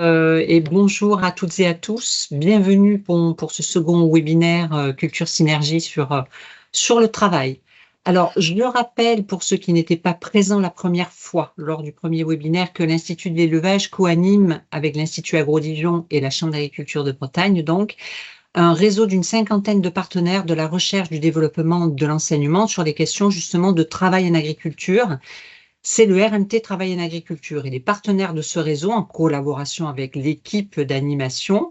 Et bonjour à toutes et à tous. Bienvenue pour ce second webinaire Culture Synergie sur le travail. Alors, je le rappelle pour ceux qui n'étaient pas présents la première fois lors du premier webinaire que l'Institut de l'élevage co-anime avec l'Institut Agro-Dijon et la Chambre d'agriculture de Bretagne, donc, un réseau d'une cinquantaine de partenaires de la recherche, du développement, de l'enseignement sur les questions justement de travail en agriculture. C'est le RMT Travail en agriculture et les partenaires de ce réseau, en collaboration avec l'équipe d'animation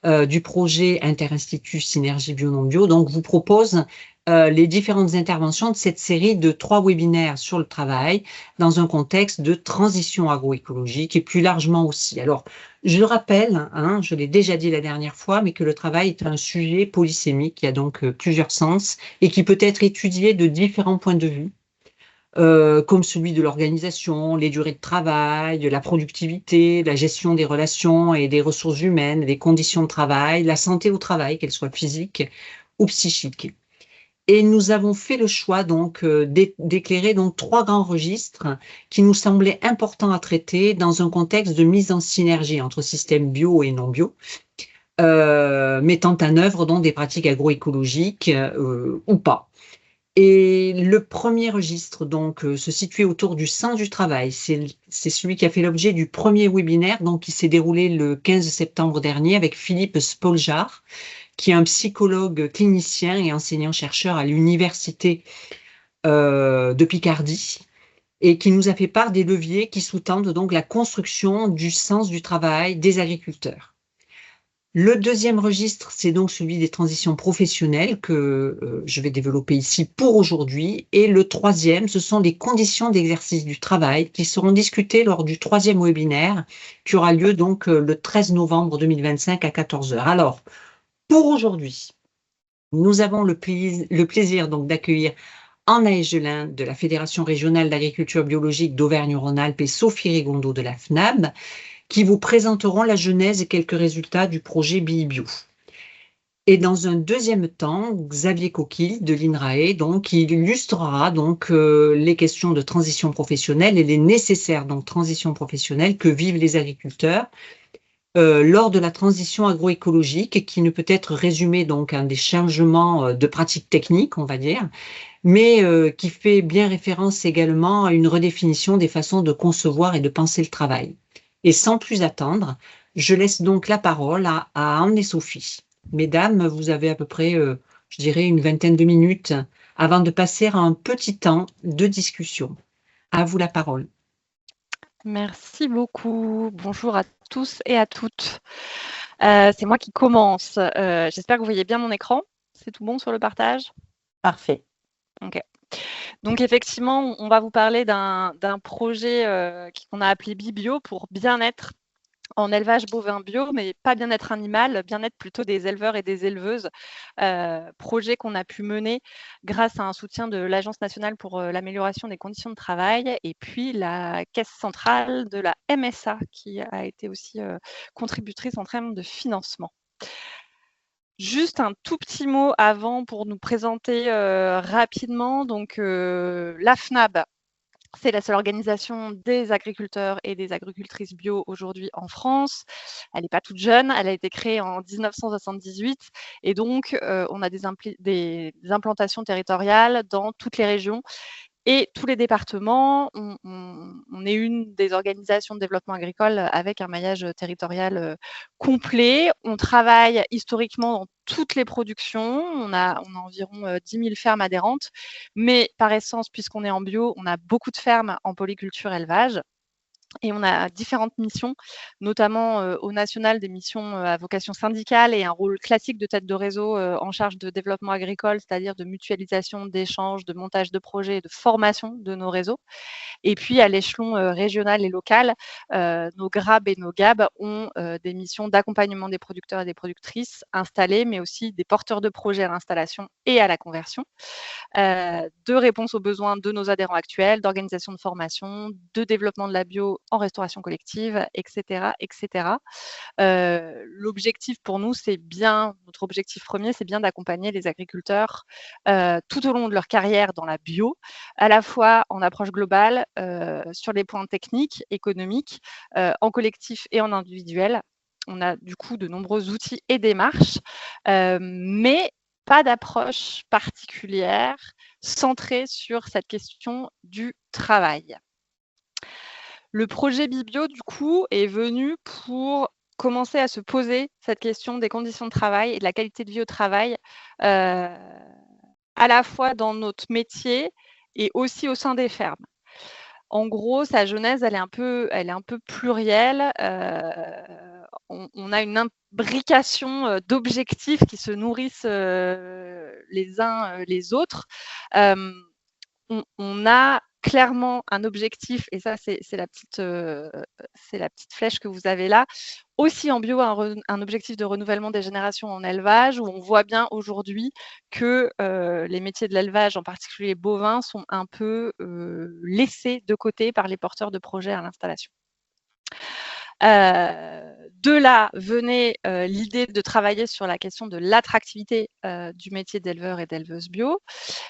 du projet Interinstitut Synergie Bio-Non-Bio, donc vous propose les différentes interventions de cette série de 3 webinaires sur le travail dans un contexte de transition agroécologique et plus largement aussi. Alors, je le rappelle, je l'ai déjà dit la dernière fois, mais que le travail est un sujet polysémique qui a donc plusieurs sens et qui peut être étudié de différents points de vue comme celui de l'organisation, les durées de travail, de la productivité, la gestion des relations et des ressources humaines, les conditions de travail, la santé au travail, qu'elle soit physique ou psychique. Et nous avons fait le choix donc d'éclairer donc 3 grands registres qui nous semblaient importants à traiter dans un contexte de mise en synergie entre systèmes bio et non bio, mettant en œuvre donc des pratiques agroécologiques ou pas. Et le premier registre, donc, se situait autour du sens du travail. C'est celui qui a fait l'objet du premier webinaire, donc, qui s'est déroulé le 15 septembre dernier avec Philippe Spoljar, qui est un psychologue clinicien et enseignant-chercheur à l'université de Picardie, et qui nous a fait part des leviers qui sous-tendent donc la construction du sens du travail des agriculteurs. Le deuxième registre, c'est donc celui des transitions professionnelles que je vais développer ici pour aujourd'hui. Et le troisième, ce sont les conditions d'exercice du travail qui seront discutées lors du troisième webinaire qui aura lieu donc le 13 novembre 2025 à 14 heures. Alors, pour aujourd'hui, nous avons le plaisir donc d'accueillir Anna Egelin de la Fédération régionale d'agriculture biologique d'Auvergne-Rhône-Alpes et Sophie Rigondeau de la FNAB, qui vous présenteront la genèse et quelques résultats du projet BIBio. Et dans un deuxième temps, Xavier Coquille de l'INRAE, donc, qui illustrera donc les questions de transition professionnelle et les nécessaires donc transitions professionnelles que vivent les agriculteurs lors de la transition agroécologique, qui ne peut être résumée donc à des changements de pratiques techniques, on va dire, mais qui fait bien référence également à une redéfinition des façons de concevoir et de penser le travail. Et sans plus attendre, je laisse donc la parole à Anne et Sophie. Mesdames, vous avez à peu près, je dirais, une vingtaine de minutes avant de passer à un petit temps de discussion. À vous la parole. Merci beaucoup. Bonjour à tous et à toutes. C'est moi qui commence. J'espère que vous voyez bien mon écran. C'est tout bon sur le partage? Parfait. OK. Donc effectivement, on va vous parler d'un projet qu'on a appelé BIBio pour bien-être en élevage bovin bio, mais pas bien-être animal, bien-être plutôt des éleveurs et des éleveuses. Projet qu'on a pu mener grâce à un soutien de l'Agence nationale pour l'amélioration des conditions de travail et puis la Caisse centrale de la MSA qui a été aussi contributrice en termes de financement. Juste un tout petit mot avant pour nous présenter rapidement. Donc, la FNAB, c'est la seule organisation des agriculteurs et des agricultrices bio aujourd'hui en France. Elle n'est pas toute jeune, elle a été créée en 1978 et donc on a des implantations territoriales dans toutes les régions et tous les départements. On est une des organisations de développement agricole avec un maillage territorial complet. On travaille historiquement dans toutes les productions. On a environ 10 000 fermes adhérentes, mais par essence, puisqu'on est en bio, on a beaucoup de fermes en polyculture élevage. Et on a différentes missions, notamment au national, des missions à vocation syndicale et un rôle classique de tête de réseau en charge de développement agricole, c'est-à-dire de mutualisation, d'échange, de montage de projets et de formation de nos réseaux. Et puis, à l'échelon régional et local, nos GRAB et nos GAB ont des missions d'accompagnement des producteurs et des productrices installés, mais aussi des porteurs de projets à l'installation et à la conversion, de réponse aux besoins de nos adhérents actuels, d'organisation de formation, de développement de la bio en restauration collective, etc., etc. L'objectif pour nous, notre objectif premier, c'est bien d'accompagner les agriculteurs tout au long de leur carrière dans la bio, à la fois en approche globale, sur les points techniques, économiques, en collectif et en individuel. On a du coup de nombreux outils et démarches, mais pas d'approche particulière centrée sur cette question du travail. Le projet Bibio, du coup, est venu pour commencer à se poser cette question des conditions de travail et de la qualité de vie au travail, à la fois dans notre métier et aussi au sein des fermes. En gros, sa genèse, elle est un peu plurielle. On a une imbrication d'objectifs qui se nourrissent les uns les autres. On a clairement un objectif, et ça, c'est la petite flèche que vous avez là. Aussi en bio, un objectif de renouvellement des générations en élevage, où on voit bien aujourd'hui que les métiers de l'élevage, en particulier bovins, sont un peu laissés de côté par les porteurs de projets à l'installation. De là venait l'idée de travailler sur la question de l'attractivité du métier d'éleveur et d'éleveuse bio.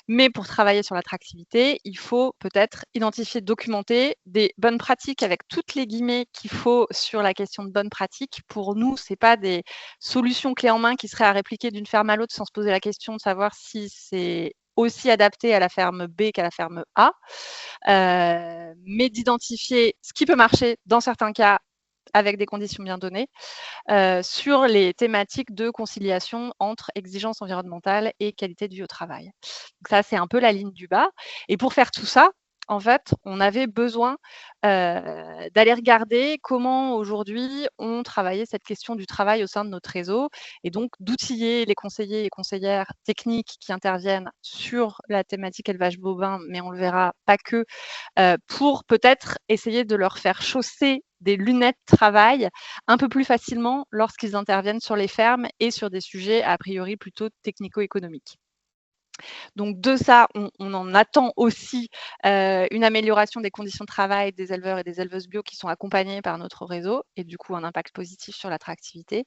Mais pour travailler sur l'attractivité, il faut peut-être identifier, documenter des bonnes pratiques avec toutes les guillemets qu'il faut sur la question de bonnes pratiques. Pour nous, ce n'est pas des solutions clés en main qui seraient à répliquer d'une ferme à l'autre sans se poser la question de savoir si c'est aussi adapté à la ferme B qu'à la ferme A, mais d'identifier ce qui peut marcher dans certains cas avec des conditions bien données, sur les thématiques de conciliation entre exigences environnementales et qualité de vie au travail. Donc ça, c'est un peu la ligne du bas. Et pour faire tout ça, en fait, on avait besoin d'aller regarder comment aujourd'hui on travaillait cette question du travail au sein de notre réseau et donc d'outiller les conseillers et conseillères techniques qui interviennent sur la thématique élevage bovin, mais on le verra pas que, pour peut-être essayer de leur faire chausser des lunettes de travail un peu plus facilement lorsqu'ils interviennent sur les fermes et sur des sujets a priori plutôt technico-économiques. Donc de ça, on en attend aussi une amélioration des conditions de travail des éleveurs et des éleveuses bio qui sont accompagnés par notre réseau et du coup un impact positif sur l'attractivité.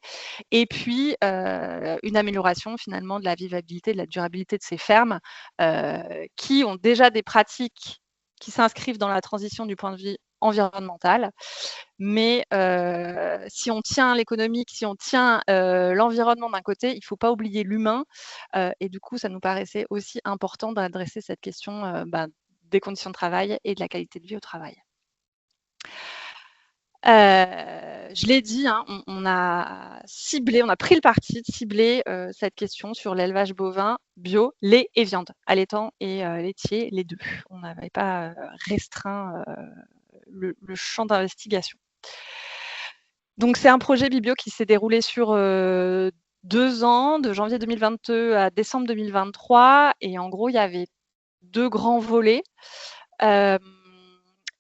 Et puis une amélioration finalement de la vivabilité, de la durabilité de ces fermes qui ont déjà des pratiques qui s'inscrivent dans la transition du point de vue environnemental. Mais si on tient l'économique, si on tient l'environnement d'un côté, il ne faut pas oublier l'humain. Et du coup, ça nous paraissait aussi important d'adresser cette question des conditions de travail et de la qualité de vie au travail. Je l'ai dit, hein, on a pris le parti de cibler cette question sur l'élevage bovin bio, lait et viande, allaitant et laitier, les deux. On n'avait pas restreint le champ d'investigation. Donc, c'est un projet Bibio qui s'est déroulé sur 2 ans, de janvier 2022 à décembre 2023. Et en gros, il y avait 2 grands volets.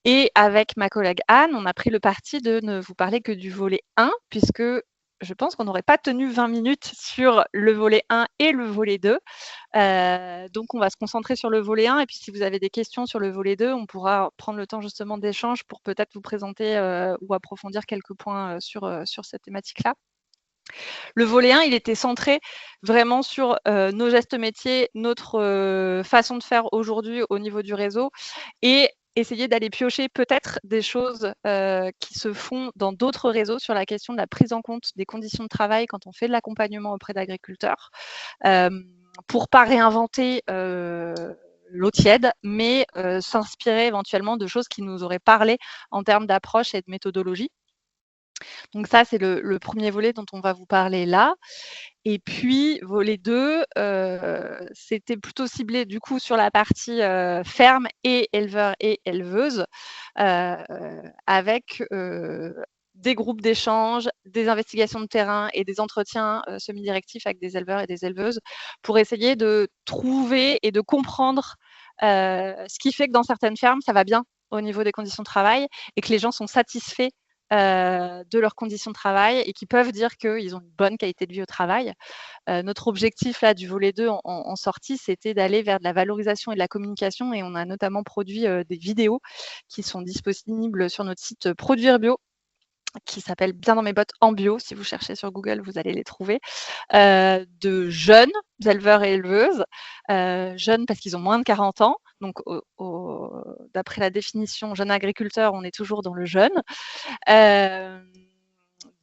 Et avec ma collègue Anne, on a pris le parti de ne vous parler que du volet 1, puisque je pense qu'on n'aurait pas tenu 20 minutes sur le volet 1 et le volet 2. Donc, on va se concentrer sur le volet 1. Et puis, si vous avez des questions sur le volet 2, on pourra prendre le temps justement d'échange pour peut-être vous présenter ou approfondir quelques points sur cette thématique-là. Le volet 1, il était centré vraiment sur nos gestes métiers, notre façon de faire aujourd'hui au niveau du réseau et essayer d'aller piocher peut-être des choses qui se font dans d'autres réseaux sur la question de la prise en compte des conditions de travail quand on fait de l'accompagnement auprès d'agriculteurs, pour pas réinventer l'eau tiède, mais s'inspirer éventuellement de choses qui nous auraient parlé en termes d'approche et de méthodologie. Donc ça, c'est le premier volet dont on va vous parler là. Et puis, volet 2, c'était plutôt ciblé du coup sur la partie ferme et éleveurs et éleveuses, avec des groupes d'échange, des investigations de terrain et des entretiens semi-directifs avec des éleveurs et des éleveuses pour essayer de trouver et de comprendre ce qui fait que dans certaines fermes, ça va bien au niveau des conditions de travail et que les gens sont satisfaits de leurs conditions de travail et qui peuvent dire qu'ils ont une bonne qualité de vie au travail. Notre objectif là du volet 2 en sortie, c'était d'aller vers de la valorisation et de la communication et on a notamment produit des vidéos qui sont disponibles sur notre site Produire Bio, qui s'appelle Bien dans mes bottes en bio. Si vous cherchez sur Google, vous allez les trouver, de jeunes éleveurs et éleveuses, jeunes parce qu'ils ont moins de 40 ans. Donc, d'après la définition jeune agriculteur, on est toujours dans le jeune.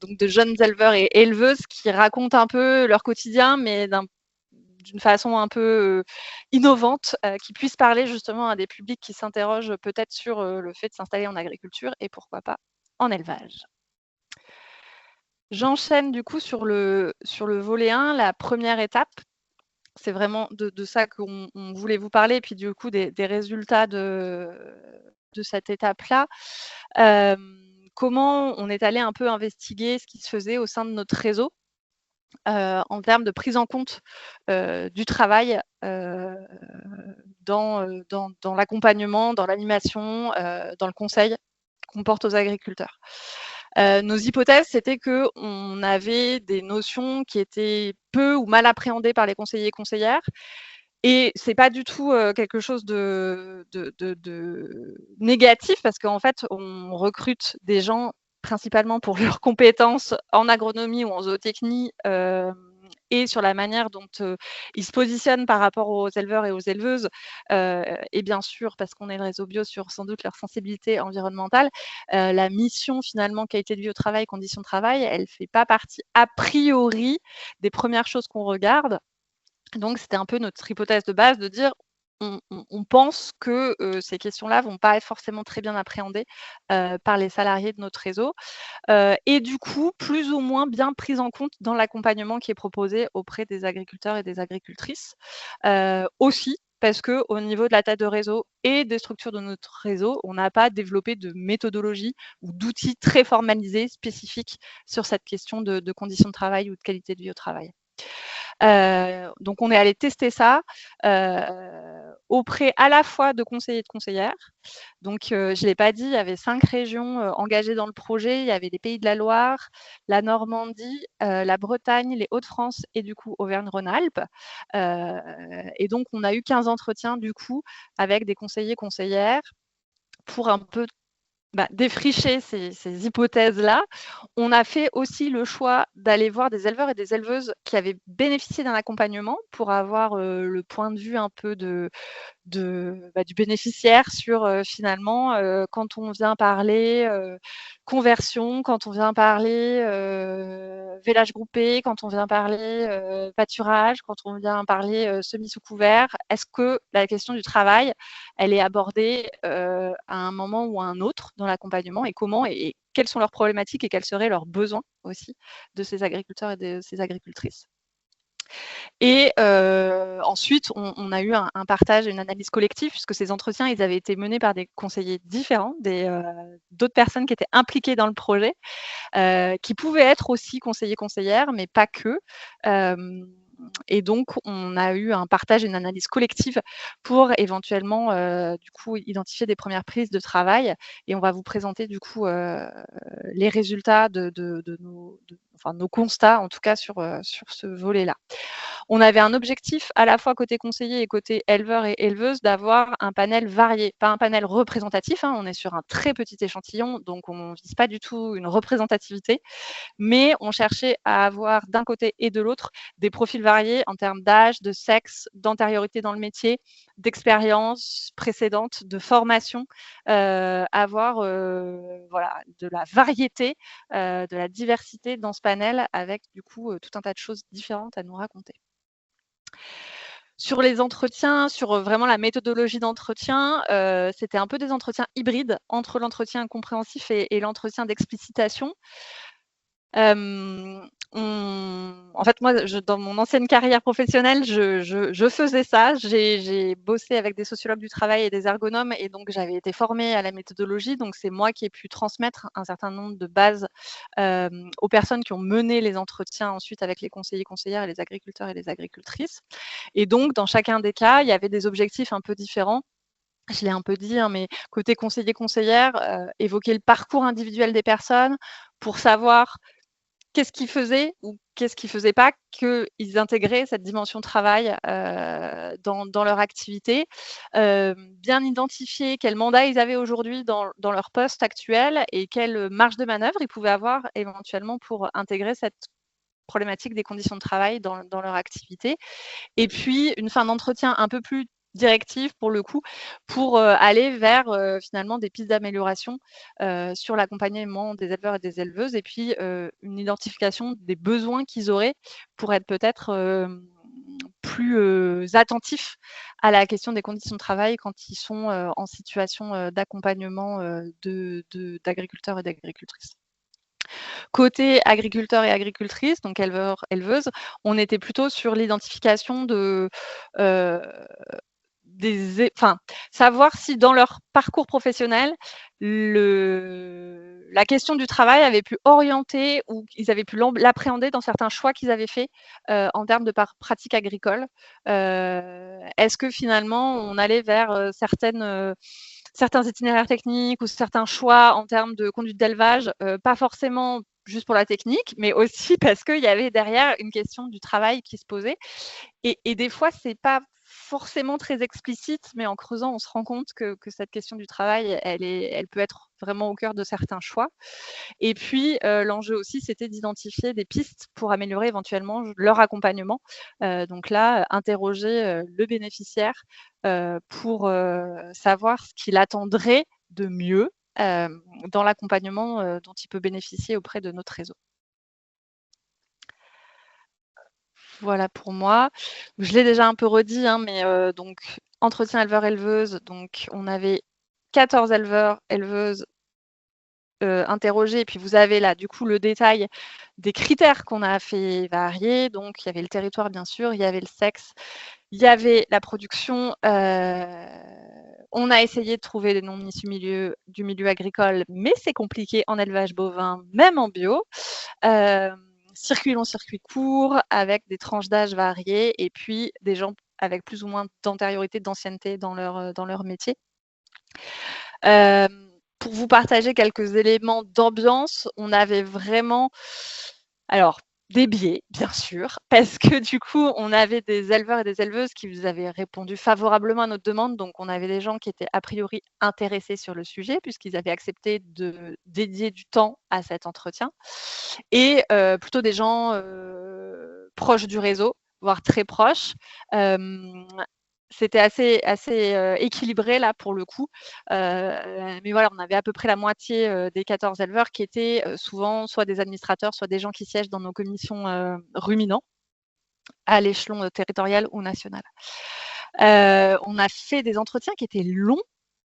Donc de jeunes éleveurs et éleveuses qui racontent un peu leur quotidien, mais d'une façon un peu innovante, qui puissent parler justement à des publics qui s'interrogent peut-être sur le fait de s'installer en agriculture et pourquoi pas en élevage. J'enchaîne du coup sur le volet 1, la première étape. C'est vraiment de ça qu'on voulait vous parler, et puis du coup des résultats de cette étape-là. Comment on est allé un peu investiguer ce qui se faisait au sein de notre réseau en termes de prise en compte du travail dans l'accompagnement, dans l'animation, dans le conseil qu'on porte aux agriculteurs. Nos hypothèses, c'était qu'on avait des notions qui étaient peu ou mal appréhendées par les conseillers et conseillères. Et c'est pas du tout quelque chose de négatif parce qu'en fait, on recrute des gens principalement pour leurs compétences en agronomie ou en zootechnie et sur la manière dont ils se positionnent par rapport aux éleveurs et aux éleveuses, et bien sûr, parce qu'on est le réseau bio, sur sans doute leur sensibilité environnementale. La mission finalement qualité de vie au travail, conditions de travail, elle fait pas partie a priori des premières choses qu'on regarde. Donc, c'était un peu notre hypothèse de base de dire on pense que ces questions-là vont pas être forcément très bien appréhendées par les salariés de notre réseau et du coup, plus ou moins bien prises en compte dans l'accompagnement qui est proposé auprès des agriculteurs et des agricultrices. Aussi, parce qu'au niveau de la taille de réseau et des structures de notre réseau, on n'a pas développé de méthodologie ou d'outils très formalisés, spécifiques sur cette question de conditions de travail ou de qualité de vie au travail. Donc, on est allé tester ça auprès à la fois de conseillers et de conseillères. Donc, je ne l'ai pas dit, il y avait 5 régions engagées dans le projet. Il y avait les Pays de la Loire, la Normandie, la Bretagne, les Hauts-de-France et du coup Auvergne-Rhône-Alpes. Et donc, on a eu 15 entretiens du coup avec des conseillers et conseillères pour un peu défricher ces hypothèses-là. On a fait aussi le choix d'aller voir des éleveurs et des éleveuses qui avaient bénéficié d'un accompagnement pour avoir le point de vue un peu du bénéficiaire sur finalement quand on vient parler conversion, quand on vient parler village groupé, quand on vient parler pâturage, quand on vient parler semis sous couvert, est-ce que la question du travail, elle est abordée à un moment ou à un autre dans l'accompagnement et comment et quelles sont leurs problématiques et quels seraient leurs besoins aussi de ces agriculteurs et de ces agricultrices. Et ensuite, on a eu un partage et une analyse collective puisque ces entretiens, ils avaient été menés par des conseillers différents, d'autres personnes qui étaient impliquées dans le projet, qui pouvaient être aussi conseillers, conseillères, mais pas que. Et donc, on a eu un partage et une analyse collective pour éventuellement, du coup, identifier des premières prises de travail. Et on va vous présenter, du coup, les résultats de nos constats, en tout cas, sur ce volet-là. On avait un objectif à la fois côté conseiller et côté éleveur et éleveuse d'avoir un panel varié, pas un panel représentatif, on est sur un très petit échantillon, donc on ne vise pas du tout une représentativité, mais on cherchait à avoir d'un côté et de l'autre des profils variés en termes d'âge, de sexe, d'antériorité dans le métier, d'expérience précédente, de formation, avoir de la variété, de la diversité dans ce panel avec du coup tout un tas de choses différentes à nous raconter. Sur les entretiens, sur vraiment la méthodologie d'entretien, c'était un peu des entretiens hybrides entre l'entretien compréhensif et l'entretien d'explicitation. En fait, moi, dans mon ancienne carrière professionnelle, je faisais ça. J'ai bossé avec des sociologues du travail et des ergonomes et donc j'avais été formée à la méthodologie. Donc, c'est moi qui ai pu transmettre un certain nombre de bases aux personnes qui ont mené les entretiens ensuite avec les conseillers, conseillères et les agriculteurs et les agricultrices. Et donc, dans chacun des cas, il y avait des objectifs un peu différents je l'ai un peu dit, hein, mais côté conseiller-conseillère, évoquer le parcours individuel des personnes pour savoir qu'est-ce qu'ils faisaient ou qu'est-ce qu'ils faisaient pas, qu'ils intégraient cette dimension travail dans leur activité. Bien identifier quel mandat ils avaient aujourd'hui dans leur poste actuel et quelle marge de manœuvre ils pouvaient avoir éventuellement pour intégrer cette problématique des conditions de travail dans leur activité. Et puis, une fin d'entretien un peu plus directive pour le coup, pour aller vers finalement des pistes d'amélioration sur l'accompagnement des éleveurs et des éleveuses, et puis une identification des besoins qu'ils auraient pour être peut-être plus attentifs à la question des conditions de travail quand ils sont en situation d'accompagnement d'agriculteurs et d'agricultrices. Côté agriculteurs et agricultrices, donc éleveurs, éleveuses, on était plutôt sur l'identification de savoir si dans leur parcours professionnel, la question du travail avait pu orienter ou ils avaient pu l'appréhender dans certains choix qu'ils avaient faits en termes de pratique agricole. Est-ce que finalement on allait vers certains itinéraires techniques ou certains choix en termes de conduite d'élevage, pas forcément juste pour la technique, mais aussi parce qu'il y avait derrière une question du travail qui se posait. Et des fois, c'est pas forcément très explicite, mais en creusant, on se rend compte que cette question du travail, elle peut être vraiment au cœur de certains choix. Et puis, l'enjeu aussi, c'était d'identifier des pistes pour améliorer éventuellement leur accompagnement. Donc là, interroger le bénéficiaire pour savoir ce qu'il attendrait de mieux dans l'accompagnement dont il peut bénéficier auprès de notre réseau. Voilà pour moi. Je l'ai déjà un peu redit, hein, mais donc entretien éleveur-éleveuse, donc on avait 14 éleveurs, éleveuses interrogés, et puis vous avez là du coup le détail des critères qu'on a fait varier. Donc il y avait le territoire bien sûr, il y avait le sexe, il y avait la production. On a essayé de trouver des noms issus du milieu agricole, mais c'est compliqué en élevage bovin, même en bio. Circuit long, circuit court, avec des tranches d'âge variées, et puis des gens avec plus ou moins d'antériorité, d'ancienneté dans leur métier. Pour vous partager quelques éléments d'ambiance, on avait vraiment, alors, des biais, bien sûr, parce que du coup, on avait des éleveurs et des éleveuses qui vous avaient répondu favorablement à notre demande. Donc, on avait des gens qui étaient a priori intéressés sur le sujet, puisqu'ils avaient accepté de dédier du temps à cet entretien. Et plutôt des gens proches du réseau, voire très proches. C'était assez équilibré là pour le coup. Mais voilà, on avait à peu près la moitié des 14 éleveurs qui étaient souvent soit des administrateurs, soit des gens qui siègent dans nos commissions ruminants à l'échelon territorial ou national. On a fait des entretiens qui étaient longs.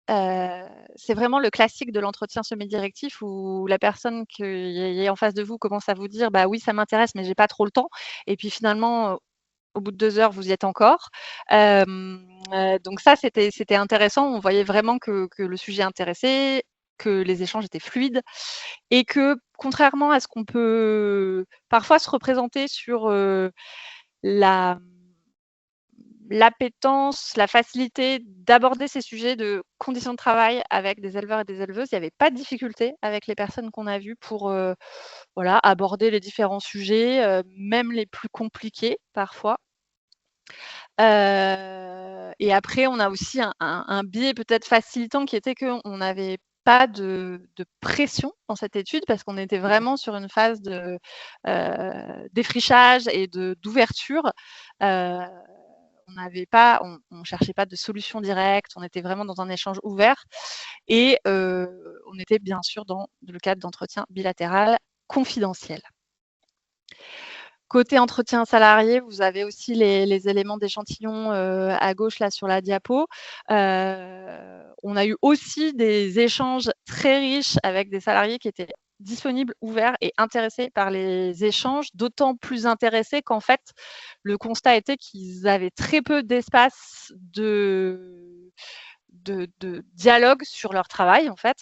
C'est vraiment le classique de l'entretien semi-directif où la personne qui est en face de vous commence à vous dire bah oui, ça m'intéresse, mais j'ai pas trop le temps. Et puis finalement, au bout de 2 heures, vous y êtes encore. Donc ça, c'était intéressant. On voyait vraiment que le sujet intéressait, que les échanges étaient fluides, et que contrairement à ce qu'on peut parfois se représenter sur l'appétence, la facilité d'aborder ces sujets de conditions de travail avec des éleveurs et des éleveuses, il n'y avait pas de difficulté avec les personnes qu'on a vues pour voilà, aborder les différents sujets, même les plus compliqués parfois. Et après, on a aussi un biais peut-être facilitant qui était qu'on n'avait pas de pression dans cette étude parce qu'on était vraiment sur une phase de défrichage et d'ouverture. On n'avait pas, on cherchait pas de solution directe, on était vraiment dans un échange ouvert, et on était bien sûr dans le cadre d'entretien bilatéral confidentiel. Côté entretien salarié, vous avez aussi les éléments d'échantillon à gauche là sur la diapo. On a eu aussi des échanges très riches avec des salariés qui étaient disponibles, ouverts et intéressés par les échanges, d'autant plus intéressés qu'en fait, le constat était qu'ils avaient très peu d'espace de dialogue sur leur travail en fait.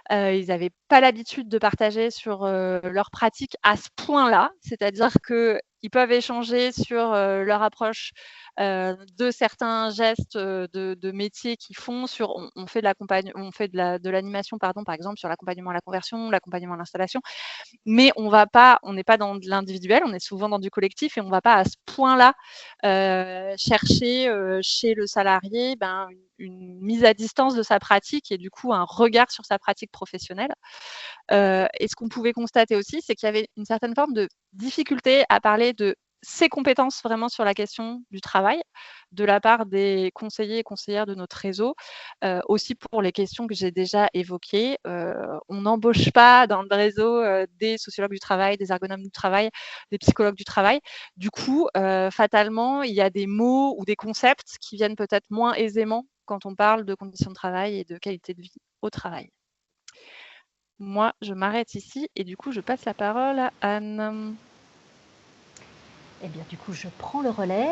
Ils n'avaient pas l'habitude de partager sur leur pratique à ce point-là, c'est-à-dire que Ils peuvent échanger sur leur approche de certains gestes de métiers qu'ils font. On fait de l'animation, pardon, par exemple, sur l'accompagnement à la conversion, l'accompagnement à l'installation. Mais on n'est pas dans de l'individuel, on est souvent dans du collectif et on ne va pas à ce point-là chercher chez le salarié une mise à distance de sa pratique et du coup un regard sur sa pratique professionnelle. Et ce qu'on pouvait constater aussi, c'est qu'il y avait une certaine forme de difficulté à parler de ses compétences vraiment sur la question du travail, de la part des conseillers et conseillères de notre réseau, aussi pour les questions que j'ai déjà évoquées. On n'embauche pas dans le réseau des sociologues du travail, des ergonomes du travail, des psychologues du travail. Du coup, fatalement, il y a des mots ou des concepts qui viennent peut-être moins aisément quand on parle de conditions de travail et de qualité de vie au travail. Moi, je m'arrête ici et du coup, je passe la parole à Anne. Eh bien, du coup, je prends le relais.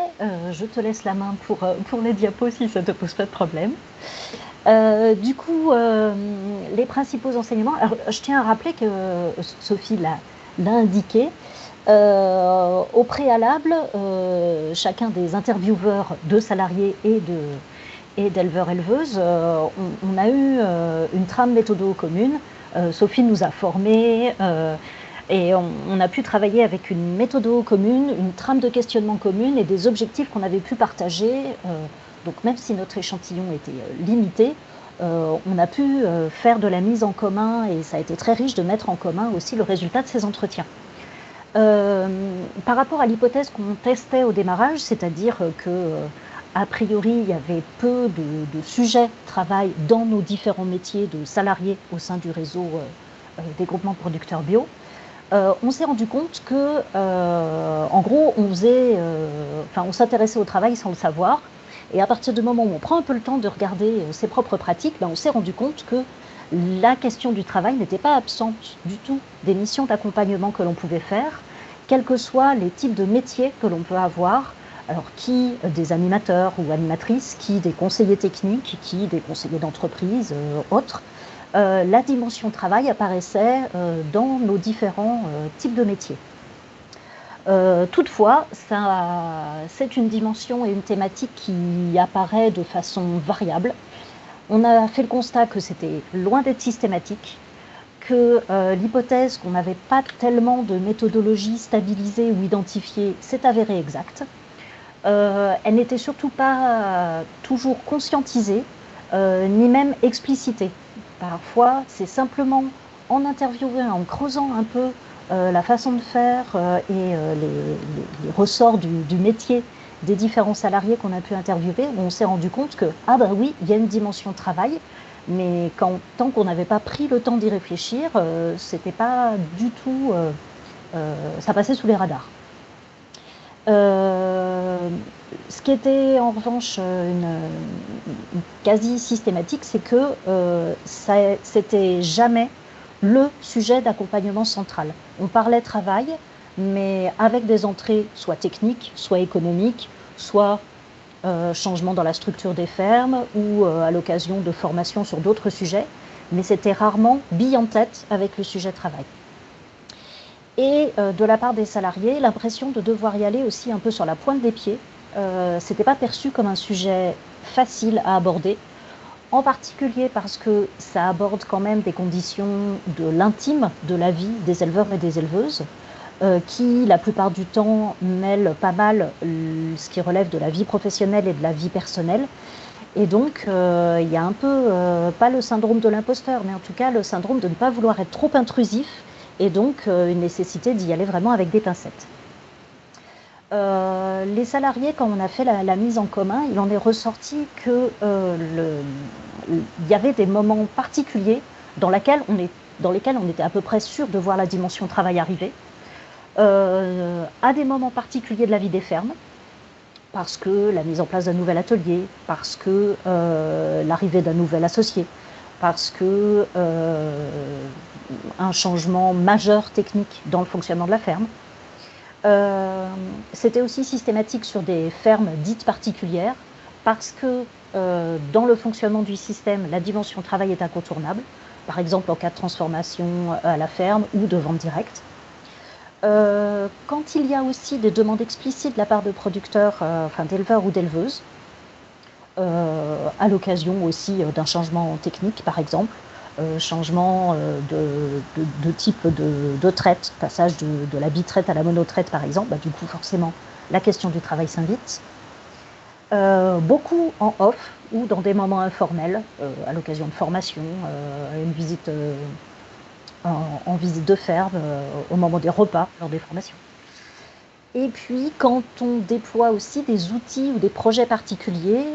Je te laisse la main pour les diapos si ça ne te pose pas de problème. Du coup, les principaux enseignements. Alors, je tiens à rappeler que Sophie l'a indiqué. Au préalable, chacun des intervieweurs de salariés et d'éleveurs-éleveuses, on a eu une trame méthodo commune. Sophie nous a formés et on a pu travailler avec une méthodo commune, une trame de questionnement commune et des objectifs qu'on avait pu partager. Donc même si notre échantillon était limité, on a pu faire de la mise en commun et ça a été très riche de mettre en commun aussi le résultat de ces entretiens. Par rapport à l'hypothèse qu'on testait au démarrage, c'est-à-dire que a priori il y avait peu de sujets travail dans nos différents métiers de salariés au sein du réseau des groupements producteurs bio, on s'est rendu compte que en gros on s'intéressait au travail sans le savoir, et à partir du moment où on prend un peu le temps de regarder ses propres pratiques, on s'est rendu compte que la question du travail n'était pas absente du tout des missions d'accompagnement que l'on pouvait faire, quels que soient les types de métiers que l'on peut avoir, alors qui des animateurs ou animatrices, qui des conseillers techniques, qui des conseillers d'entreprise, autres. La dimension travail apparaissait dans nos différents types de métiers. Toutefois, c'est une dimension et une thématique qui apparaît de façon variable. On a fait le constat que c'était loin d'être systématique, que l'hypothèse qu'on n'avait pas tellement de méthodologie stabilisée ou identifiée s'est avérée exacte. Elle n'était surtout pas toujours conscientisée, ni même explicitée. Parfois, c'est simplement en interviewant, en creusant un peu la façon de faire et les ressorts du métier des différents salariés qu'on a pu interviewer, on s'est rendu compte que, oui, il y a une dimension travail, mais tant qu'on n'avait pas pris le temps d'y réfléchir, c'était pas du tout, ça passait sous les radars. Ce qui était en revanche une quasi systématique, c'est que c'était jamais le sujet d'accompagnement central. On parlait travail, mais avec des entrées soit techniques, soit économiques, soit changement dans la structure des fermes ou à l'occasion de formations sur d'autres sujets, mais c'était rarement bille en tête avec le sujet travail. Et de la part des salariés, l'impression de devoir y aller aussi un peu sur la pointe des pieds. C'était pas perçu comme un sujet facile à aborder, en particulier parce que ça aborde quand même des conditions de l'intime de la vie des éleveurs et des éleveuses, qui la plupart du temps mêlent pas mal ce qui relève de la vie professionnelle et de la vie personnelle. Et donc il y a un peu, pas le syndrome de l'imposteur, mais en tout cas le syndrome de ne pas vouloir être trop intrusif, et donc une nécessité d'y aller vraiment avec des pincettes. Les salariés, quand on a fait la mise en commun, il en est ressorti que il y avait des moments particuliers dans lesquels on était à peu près sûr de voir la dimension travail arriver, à des moments particuliers de la vie des fermes, parce que la mise en place d'un nouvel atelier, parce que l'arrivée d'un nouvel associé, parce que un changement majeur technique dans le fonctionnement de la ferme. C'était aussi systématique sur des fermes dites particulières, parce que dans le fonctionnement du système, la dimension travail est incontournable, par exemple en cas de transformation à la ferme ou de vente directe. Quand il y a aussi des demandes explicites de la part de producteurs, d'éleveurs ou d'éleveuses, à l'occasion aussi d'un changement technique, par exemple, changement de type de traite, passage de la bitraite à la monotraite, par exemple, du coup, forcément, la question du travail s'invite. Beaucoup en off ou dans des moments informels, à l'occasion de formation, une visite en visite de ferme, au moment des repas, lors des formations. Et puis, quand on déploie aussi des outils ou des projets particuliers,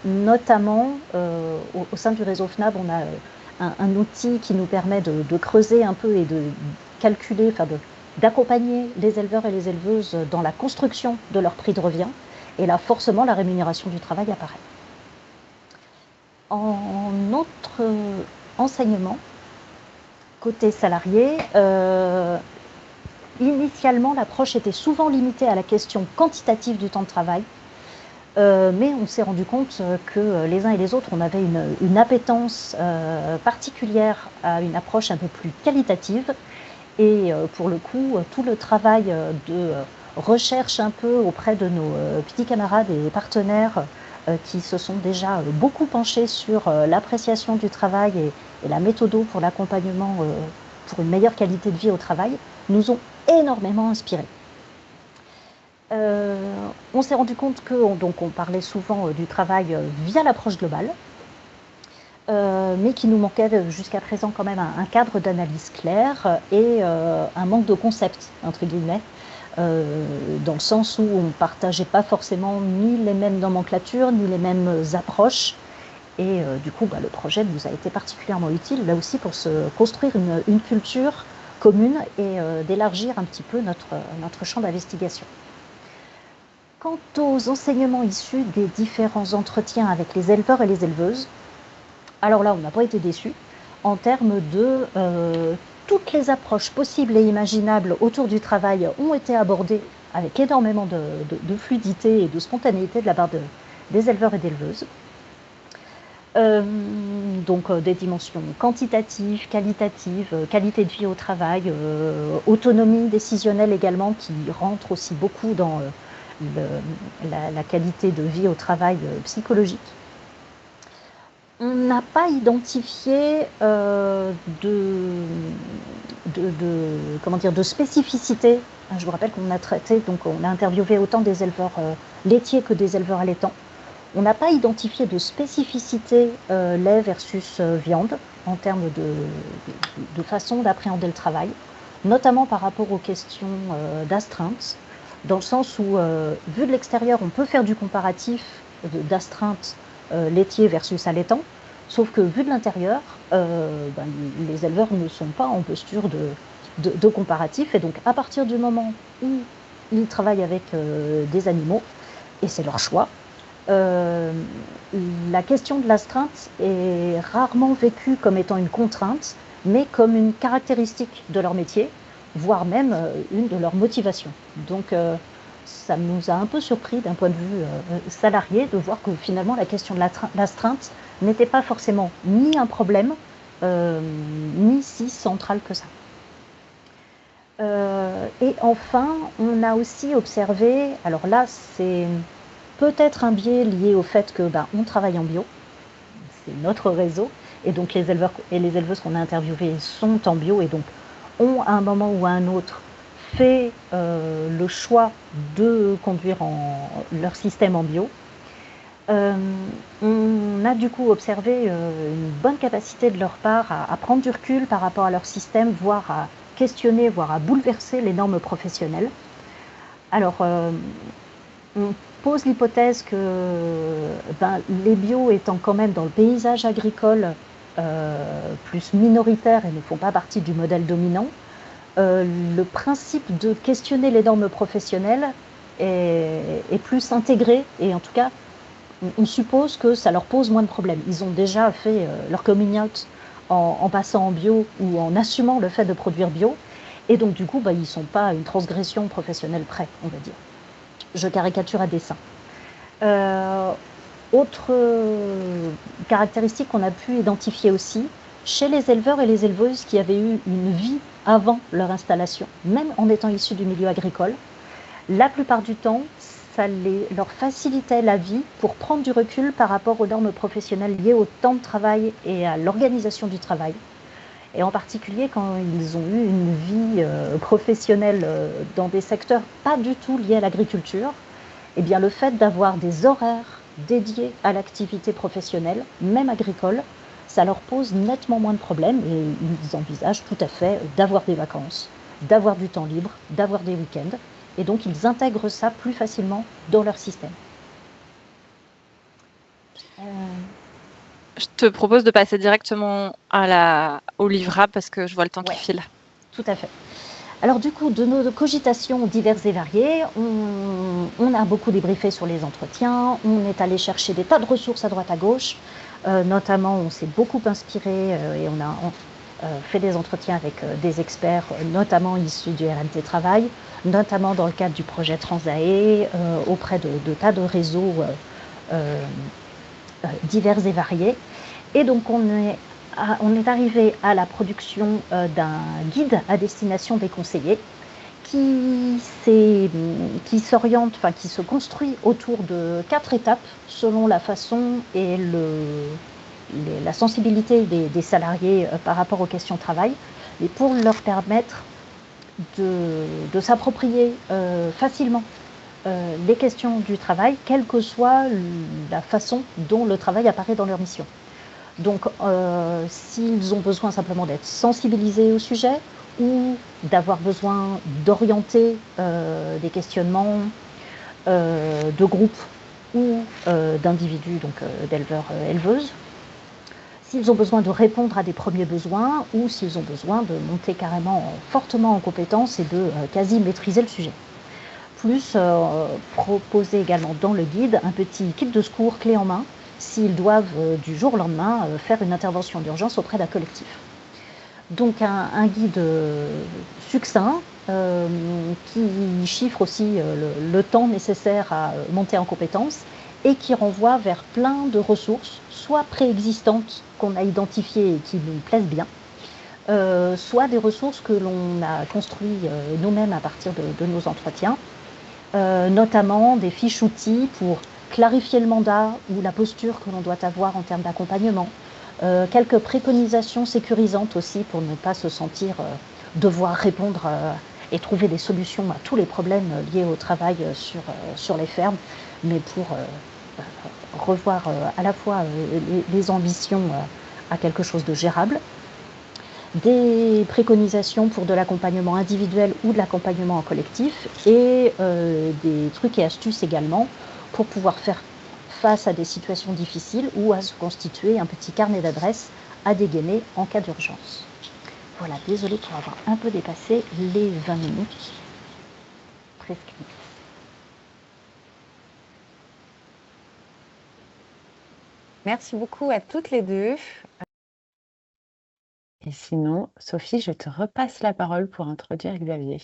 notamment au sein du réseau FNAB, on a un outil qui nous permet de creuser un peu et de calculer, d'accompagner les éleveurs et les éleveuses dans la construction de leur prix de revient. Et là, forcément, la rémunération du travail apparaît. En autre enseignement, côté salarié, initialement, l'approche était souvent limitée à la question quantitative du temps de travail, mais on s'est rendu compte que les uns et les autres, on avait une appétence particulière à une approche un peu plus qualitative. Et pour le coup, tout le travail de recherche un peu auprès de nos petits camarades et partenaires qui se sont déjà beaucoup penchés sur l'appréciation du travail et la méthode pour l'accompagnement pour une meilleure qualité de vie au travail, nous ont énormément inspirés. On s'est rendu compte on parlait souvent du travail via l'approche globale, mais qu'il nous manquait jusqu'à présent quand même un cadre d'analyse clair et un manque de concept, entre guillemets, dans le sens où on ne partageait pas forcément ni les mêmes nomenclatures, ni les mêmes approches. Et du coup, le projet nous a été particulièrement utile, là aussi, pour se construire une culture commune et d'élargir un petit peu notre champ d'investigation. Quant aux enseignements issus des différents entretiens avec les éleveurs et les éleveuses, alors là, on n'a pas été déçus en termes de toutes les approches possibles et imaginables autour du travail ont été abordées avec énormément de fluidité et de spontanéité de la part des éleveurs et d'éleveuses. Donc des dimensions quantitatives, qualitatives, qualité de vie au travail, autonomie décisionnelle également qui rentre aussi beaucoup dans la qualité de vie au travail psychologique. On n'a pas identifié de spécificité. Je vous rappelle qu'on a traité, donc on a interviewé autant des éleveurs laitiers que des éleveurs allaitants. On n'a pas identifié de spécificité lait versus viande en termes de façon d'appréhender le travail, notamment par rapport aux questions d'astreinte, dans le sens où, vu de l'extérieur, on peut faire du comparatif d'astreinte laitier versus allaitant, sauf que vu de l'intérieur, les éleveurs ne sont pas en posture de comparatif, et donc à partir du moment où ils travaillent avec des animaux, et c'est leur choix, la question de l'astreinte est rarement vécue comme étant une contrainte, mais comme une caractéristique de leur métier, voire même une de leurs motivations. Donc ça nous a un peu surpris d'un point de vue salarié de voir que finalement la question de l'astreinte n'était pas forcément ni un problème, ni si centrale que ça. Et enfin, on a aussi observé, alors là c'est peut-être un biais lié au fait que on travaille en bio, c'est notre réseau, et donc les éleveurs et les éleveuses qu'on a interviewés sont en bio et donc ont à un moment ou à un autre fait le choix de conduire leur système en bio. On a du coup observé une bonne capacité de leur part à prendre du recul par rapport à leur système, voire à questionner, voire à bouleverser les normes professionnelles. Alors, on pose l'hypothèse que les bio étant quand même dans le paysage agricole plus minoritaire et ne font pas partie du modèle dominant, le principe de questionner les normes professionnelles est plus intégré et en tout cas on suppose que ça leur pose moins de problèmes. Ils ont déjà fait leur coming out en passant en bio ou en assumant le fait de produire bio et donc du coup ils ne sont pas à une transgression professionnelle près, on va dire. Je caricature à dessein. Autre caractéristique qu'on a pu identifier aussi, chez les éleveurs et les éleveuses qui avaient eu une vie avant leur installation, même en étant issus du milieu agricole. La plupart du temps, ça leur facilitait la vie pour prendre du recul par rapport aux normes professionnelles liées au temps de travail et à l'organisation du travail. Et en particulier quand ils ont eu une vie professionnelle dans des secteurs pas du tout liés à l'agriculture, eh bien le fait d'avoir des horaires dédiés à l'activité professionnelle, même agricole, ça leur pose nettement moins de problèmes et ils envisagent tout à fait d'avoir des vacances, d'avoir du temps libre, d'avoir des week-ends. Et donc, ils intègrent ça plus facilement dans leur système. Je te propose de passer directement au livrable parce que je vois le temps qui file. Tout à fait. Alors du coup, de nos cogitations diverses et variées, on a beaucoup débriefé sur les entretiens, on est allé chercher des tas de ressources à droite à gauche, notamment on s'est beaucoup inspiré et on a fait des entretiens avec des experts, notamment issus du RMT Travail, notamment dans le cadre du projet Transae, auprès de tas de réseaux divers et variés. Et donc on est arrivé à la production d'un guide à destination des conseillers qui s'oriente, enfin qui se construit autour de 4 étapes selon la façon et la sensibilité des salariés par rapport aux questions de travail, et pour leur permettre de s'approprier facilement les questions du travail, quelle que soit la façon dont le travail apparaît dans leur mission. Donc, s'ils ont besoin simplement d'être sensibilisés au sujet ou d'avoir besoin d'orienter des questionnements de groupes ou d'individus, donc d'éleveurs, éleveuses, s'ils ont besoin de répondre à des premiers besoins ou s'ils ont besoin de monter carrément fortement en compétence et de quasi maîtriser le sujet. Plus proposer également dans le guide un petit kit de secours clé en main s'ils doivent du jour au lendemain faire une intervention d'urgence auprès d'un collectif. Donc un guide succinct qui chiffre aussi le temps nécessaire à monter en compétence et qui renvoie vers plein de ressources, soit préexistantes qu'on a identifiées et qui nous plaisent bien, soit des ressources que l'on a construites nous-mêmes à partir de nos entretiens, notamment des fiches outils pour clarifier le mandat ou la posture que l'on doit avoir en termes d'accompagnement, quelques préconisations sécurisantes aussi pour ne pas se sentir devoir répondre et trouver des solutions à tous les problèmes liés au travail sur les fermes, mais pour revoir à la fois les ambitions à quelque chose de gérable, des préconisations pour de l'accompagnement individuel ou de l'accompagnement en collectif et des trucs et astuces également pour pouvoir faire face à des situations difficiles ou à se constituer un petit carnet d'adresses à dégainer en cas d'urgence. Voilà, désolée pour avoir un peu dépassé les 20 minutes prescrites. Merci beaucoup à toutes les deux. Et sinon, Sophie, je te repasse la parole pour introduire Xavier.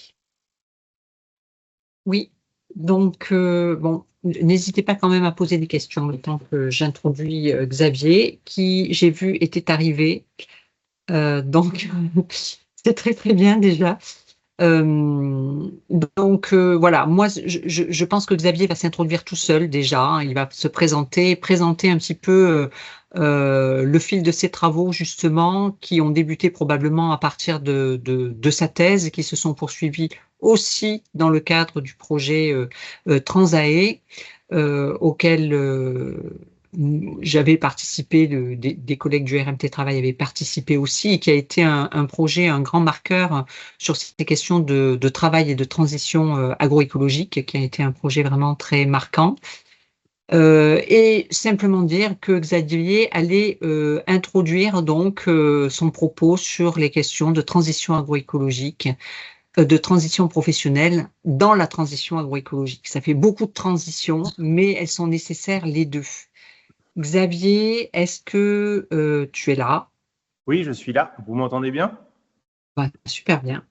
Oui, donc bon, n'hésitez pas quand même à poser des questions le temps que j'introduis Xavier, qui, j'ai vu, était arrivé. Donc, c'est très très bien déjà. Donc voilà, moi je pense que Xavier va s'introduire tout seul déjà, hein. Il va se présenter un petit peu le fil de ses travaux justement, qui ont débuté probablement à partir de sa thèse et qui se sont poursuivis aussi dans le cadre du projet Transae, auquel j'avais participé, des collègues du RMT Travail avaient participé aussi, et qui a été un projet, un grand marqueur sur ces questions de travail et de transition agroécologique, qui a été un projet vraiment très marquant. Et simplement dire que Xavier allait introduire donc son propos sur les questions de transition agroécologique, de transition professionnelle dans la transition agroécologique. Ça fait beaucoup de transitions, mais elles sont nécessaires les deux. Xavier, est-ce que tu es là? Oui, je suis là. Vous m'entendez bien? Super bien.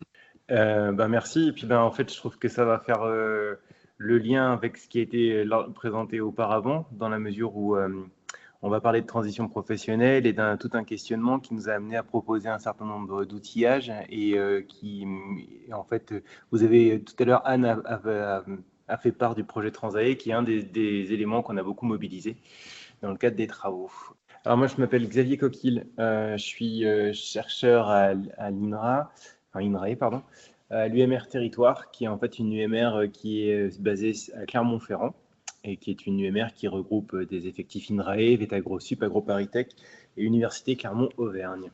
Merci. Et puis, en fait, je trouve que ça va faire le lien avec ce qui a été présenté auparavant, dans la mesure où on va parler de transition professionnelle et tout un questionnement qui nous a amené à proposer un certain nombre d'outillages et en fait, vous avez tout à l'heure, Anne a fait part du projet Transae, qui est un des éléments qu'on a beaucoup mobilisé dans le cadre des travaux. Alors moi, je m'appelle Xavier Coquille, je suis chercheur à l'INRA, enfin INRAE, pardon, à l'UMR Territoire, qui est en fait une UMR qui est basée à Clermont-Ferrand et qui est une UMR qui regroupe des effectifs INRAE, VETAGROSUP, AgroParisTech et Université Clermont-Auvergne.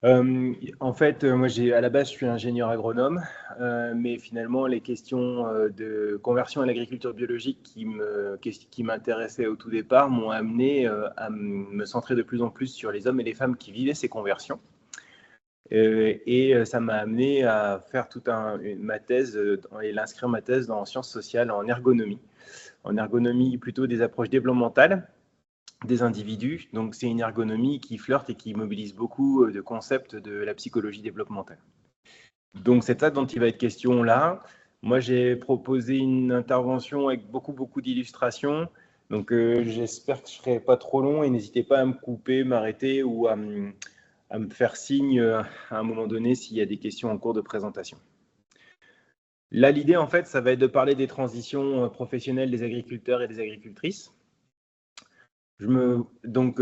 En fait, moi, à la base, je suis ingénieur agronome, mais finalement, les questions de conversion à l'agriculture biologique qui m'intéressaient au tout départ m'ont amené à me centrer de plus en plus sur les hommes et les femmes qui vivaient ces conversions. Ça m'a amené à faire ma thèse et l'inscrire ma thèse en sciences sociales en ergonomie plutôt des approches développementales des individus. Donc, c'est une ergonomie qui flirte et qui mobilise beaucoup de concepts de la psychologie développementale. Donc, c'est ça dont il va être question là. Moi, j'ai proposé une intervention avec beaucoup d'illustrations. Donc, j'espère que je ne serai pas trop long et n'hésitez pas à me couper, m'arrêter ou à me faire signe à un moment donné s'il y a des questions en cours de présentation. Là, l'idée, en fait, ça va être de parler des transitions professionnelles des agriculteurs et des agricultrices. Donc,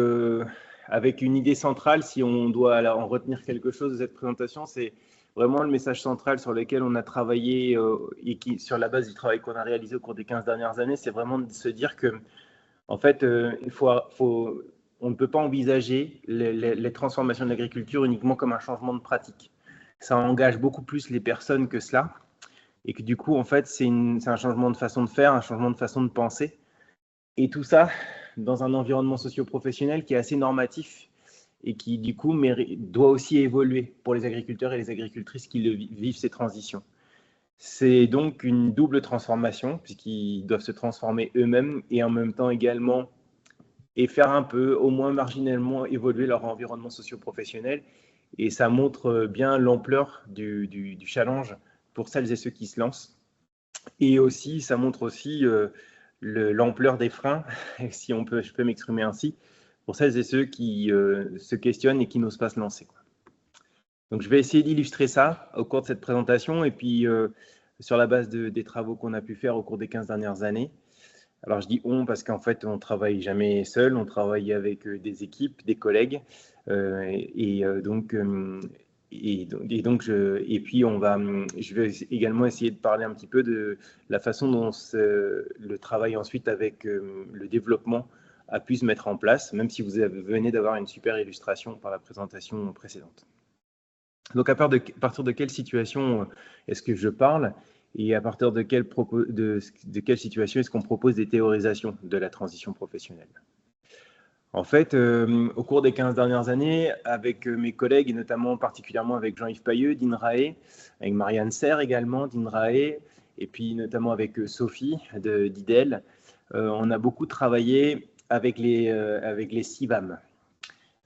avec une idée centrale, si on doit en retenir quelque chose de cette présentation, c'est vraiment le message central sur lequel on a travaillé et sur la base du travail qu'on a réalisé au cours des 15 dernières années, c'est vraiment de se dire que, en fait, on ne peut pas envisager les transformations de l'agriculture uniquement comme un changement de pratique. Ça engage beaucoup plus les personnes que cela, et que du coup, en fait, c'est un changement de façon de faire, un changement de façon de penser, et tout ça dans un environnement socio-professionnel qui est assez normatif et qui, du coup, doit aussi évoluer pour les agriculteurs et les agricultrices qui vivent ces transitions. C'est donc une double transformation, puisqu'ils doivent se transformer eux-mêmes et en même temps également et faire un peu, au moins marginalement, évoluer leur environnement socio-professionnel. Et ça montre bien l'ampleur du challenge pour celles et ceux qui se lancent. Et aussi, ça montre aussi l'ampleur des freins, si je peux m'exprimer ainsi, pour celles et ceux qui se questionnent et qui n'osent pas se lancer. Donc, je vais essayer d'illustrer ça au cours de cette présentation et puis sur la base des travaux qu'on a pu faire au cours des 15 dernières années. Alors, je dis on parce qu'en fait, on ne travaille jamais seul, on travaille avec des équipes, des collègues. Et puis, je vais également essayer de parler un petit peu de la façon dont le travail ensuite avec le développement a pu se mettre en place, même si vous venez d'avoir une super illustration par la présentation précédente. Donc, à partir de quelle situation est-ce que je parle et à partir de quelle situation est-ce qu'on propose des théorisations de la transition professionnelle? En fait, au cours des 15 dernières années, avec mes collègues, et notamment particulièrement avec Jean-Yves Pailleux d'INRAE, avec Marianne Serre également d'INRAE, et puis notamment avec Sophie d'IDEL, on a beaucoup travaillé avec les CIVAM.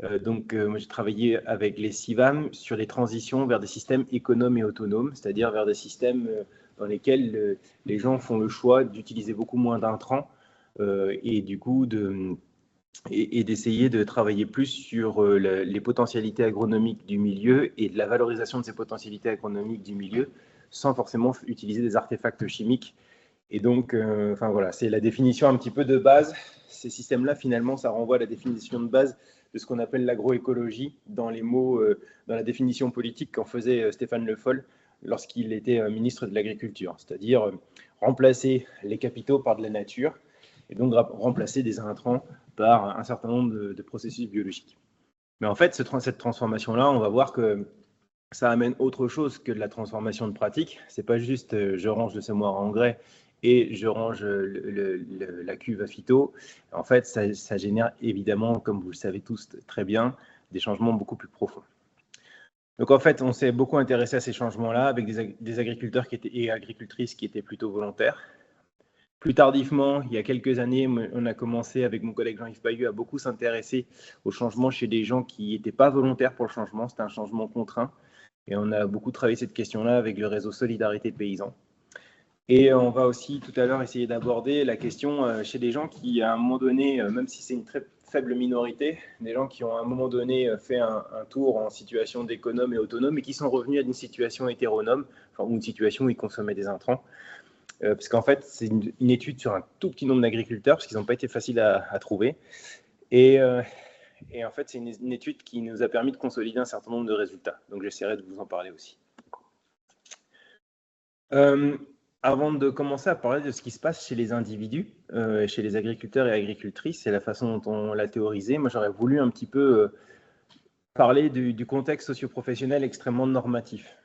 Moi, j'ai travaillé avec les CIVAM sur les transitions vers des systèmes économes et autonomes, c'est-à-dire vers des systèmes dans lesquels les gens font le choix d'utiliser beaucoup moins d'intrants et du coup d'essayer de travailler plus sur les potentialités agronomiques du milieu et de la valorisation de ces potentialités agronomiques du milieu sans forcément utiliser des artefacts chimiques. Et donc, voilà, c'est la définition un petit peu de base. Ces systèmes-là, finalement, ça renvoie à la définition de base de ce qu'on appelle l'agroécologie dans dans la définition politique qu'en faisait Stéphane Le Foll lorsqu'il était ministre de l'Agriculture, c'est-à-dire remplacer les capitaux par de la nature et donc remplacer des intrants par un certain nombre de processus biologiques. Mais en fait, cette transformation-là, on va voir que ça amène autre chose que de la transformation de pratique. C'est pas juste je range le semoir à engrais et je range la cuve à phyto. En fait, ça génère évidemment, comme vous le savez tous très bien, des changements beaucoup plus profonds. Donc en fait, on s'est beaucoup intéressé à ces changements-là avec des agriculteurs et agricultrices qui étaient plutôt volontaires. Plus tardivement, il y a quelques années, on a commencé avec mon collègue Jean-Yves Pailleux à beaucoup s'intéresser au changement chez des gens qui n'étaient pas volontaires pour le changement. C'était un changement contraint. Et on a beaucoup travaillé cette question-là avec le réseau Solidarité Paysans. Et on va aussi tout à l'heure essayer d'aborder la question chez des gens qui, à un moment donné, même si c'est une très faible minorité, des gens qui ont à un moment donné fait un tour en situation d'économe et autonome et qui sont revenus à une situation hétéronome, enfin, ou une situation où ils consommaient des intrants. Parce qu'en fait, c'est une étude sur un tout petit nombre d'agriculteurs, parce qu'ils n'ont pas été faciles à trouver. Et en fait, c'est une étude qui nous a permis de consolider un certain nombre de résultats. Donc, j'essaierai de vous en parler aussi. Avant de commencer à parler de ce qui se passe chez les individus, chez les agriculteurs et agricultrices, et la façon dont on l'a théorisé, moi, j'aurais voulu un petit peu parler du contexte socio-professionnel extrêmement normatif.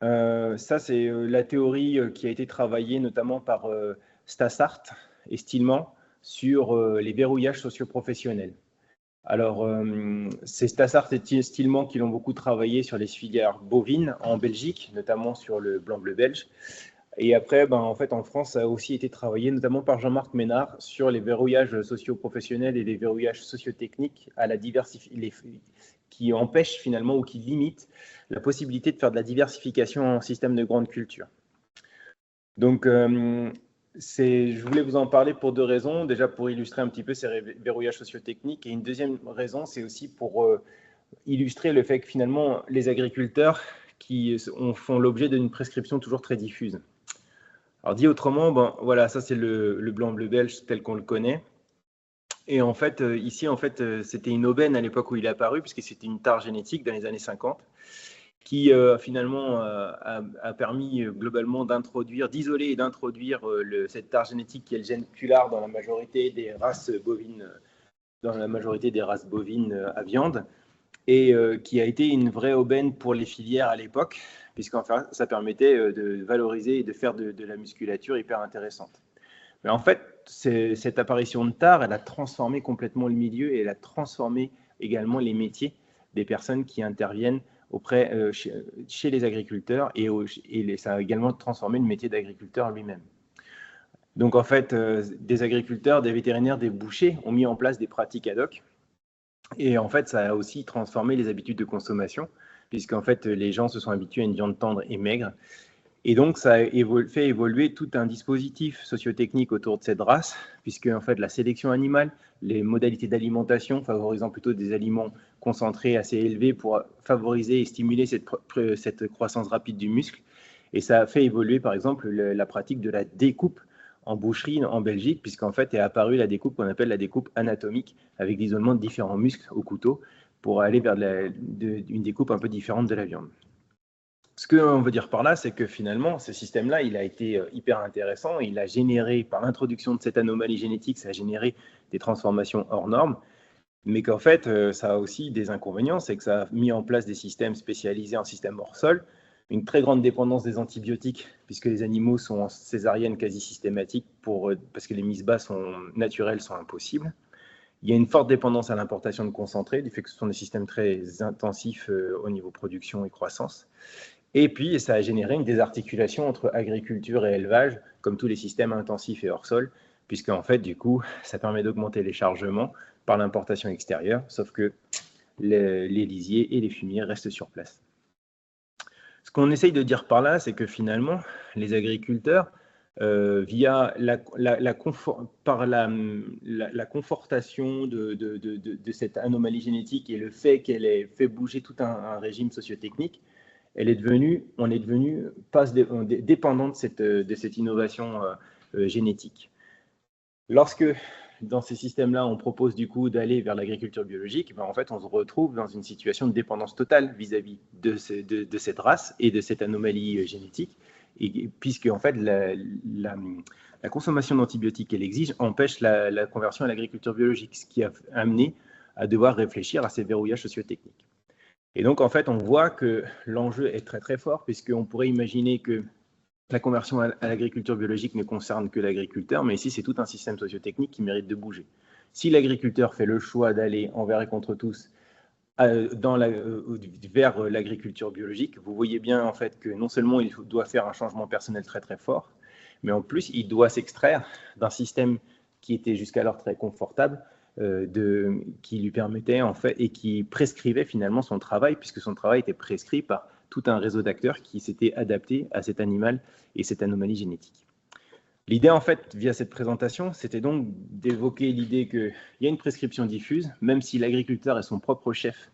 Ça, c'est la théorie qui a été travaillée notamment par Stassart et Stillman sur les verrouillages socio-professionnels. Alors, c'est Stassart et Stillman qui l'ont beaucoup travaillé sur les filières bovines en Belgique, notamment sur le blanc-bleu belge. Et après, en fait, en France, ça a aussi été travaillé, notamment par Jean-Marc Ménard, sur les verrouillages socio-professionnels et les verrouillages socio-techniques à la qui empêchent finalement ou qui limitent la possibilité de faire de la diversification en système de grande culture. Donc, je voulais vous en parler pour deux raisons. Déjà, pour illustrer un petit peu ces verrouillages socio-techniques. Et une deuxième raison, c'est aussi pour illustrer le fait que finalement, les agriculteurs font l'objet d'une prescription toujours très diffuse. Alors, dit autrement, voilà, ça c'est le blanc-bleu belge tel qu'on le connaît. Et en fait, ici, c'était une aubaine à l'époque où il est apparu, puisque c'était une tare génétique dans les années 50, qui finalement a permis globalement d'isoler et d'introduire cette tare génétique qui est le gène QLAR dans la majorité des races bovines, à viande, et qui a été une vraie aubaine pour les filières à l'époque, puisqu'enfin ça permettait de valoriser et de faire de la musculature hyper intéressante. Mais en fait, cette apparition de tare, elle a transformé complètement le milieu et elle a transformé également les métiers des personnes qui interviennent chez les agriculteurs et ça a également transformé le métier d'agriculteur lui-même. Donc en fait, des agriculteurs, des vétérinaires, des bouchers ont mis en place des pratiques ad hoc et en fait, ça a aussi transformé les habitudes de consommation puisqu'en fait, les gens se sont habitués à une viande tendre et maigre. Et donc, ça a fait évoluer tout un dispositif sociotechnique autour de cette race, puisque en fait, la sélection animale, les modalités d'alimentation, favorisant plutôt des aliments concentrés assez élevés pour favoriser et stimuler cette croissance rapide du muscle. Et ça a fait évoluer, par exemple, la pratique de la découpe en boucherie en Belgique, puisqu'en fait est apparue la découpe qu'on appelle la découpe anatomique, avec l'isolement de différents muscles au couteau, pour aller vers une découpe un peu différente de la viande. Ce qu'on veut dire par là, c'est que finalement, ce système-là, il a été hyper intéressant. Il a généré, par l'introduction de cette anomalie génétique, ça a généré des transformations hors normes. Mais qu'en fait, ça a aussi des inconvénients. C'est que ça a mis en place des systèmes spécialisés en système hors sol, une très grande dépendance des antibiotiques, puisque les animaux sont en césarienne quasi systématique, parce que les mises bas naturelles sont impossibles. Il y a une forte dépendance à l'importation de concentrés, du fait que ce sont des systèmes très intensifs au niveau production et croissance. Et puis, ça a généré une désarticulation entre agriculture et élevage, comme tous les systèmes intensifs et hors sol, puisqu'en fait, du coup, ça permet d'augmenter les chargements par l'importation extérieure, sauf que les lisiers et les fumiers restent sur place. Ce qu'on essaye de dire par là, c'est que finalement, les agriculteurs, via la confortation de cette anomalie génétique et le fait qu'elle ait fait bouger tout un régime sociotechnique, on est devenu dépendant de cette innovation génétique. Lorsque, dans ces systèmes-là, on propose du coup d'aller vers l'agriculture biologique, en fait, on se retrouve dans une situation de dépendance totale vis-à-vis de cette race et de cette anomalie génétique, puisque en fait, la consommation d'antibiotiques qu'elle exige empêche la conversion à l'agriculture biologique, ce qui a amené à devoir réfléchir à ces verrouillages sociotechniques. Et donc, en fait, on voit que l'enjeu est très, très fort, puisqu'on pourrait imaginer que la conversion à l'agriculture biologique ne concerne que l'agriculteur, mais ici, c'est tout un système sociotechnique qui mérite de bouger. Si l'agriculteur fait le choix d'aller envers et contre tous vers l'agriculture biologique, vous voyez bien, en fait, que non seulement il doit faire un changement personnel très, très fort, mais en plus, il doit s'extraire d'un système qui était jusqu'alors très confortable, qui lui permettait en fait et qui prescrivait finalement son travail, puisque son travail était prescrit par tout un réseau d'acteurs qui s'étaient adaptés à cet animal et cette anomalie génétique. L'idée, en fait, via cette présentation, c'était donc d'évoquer l'idée qu'il y a une prescription diffuse, même si l'agriculteur est son propre chef.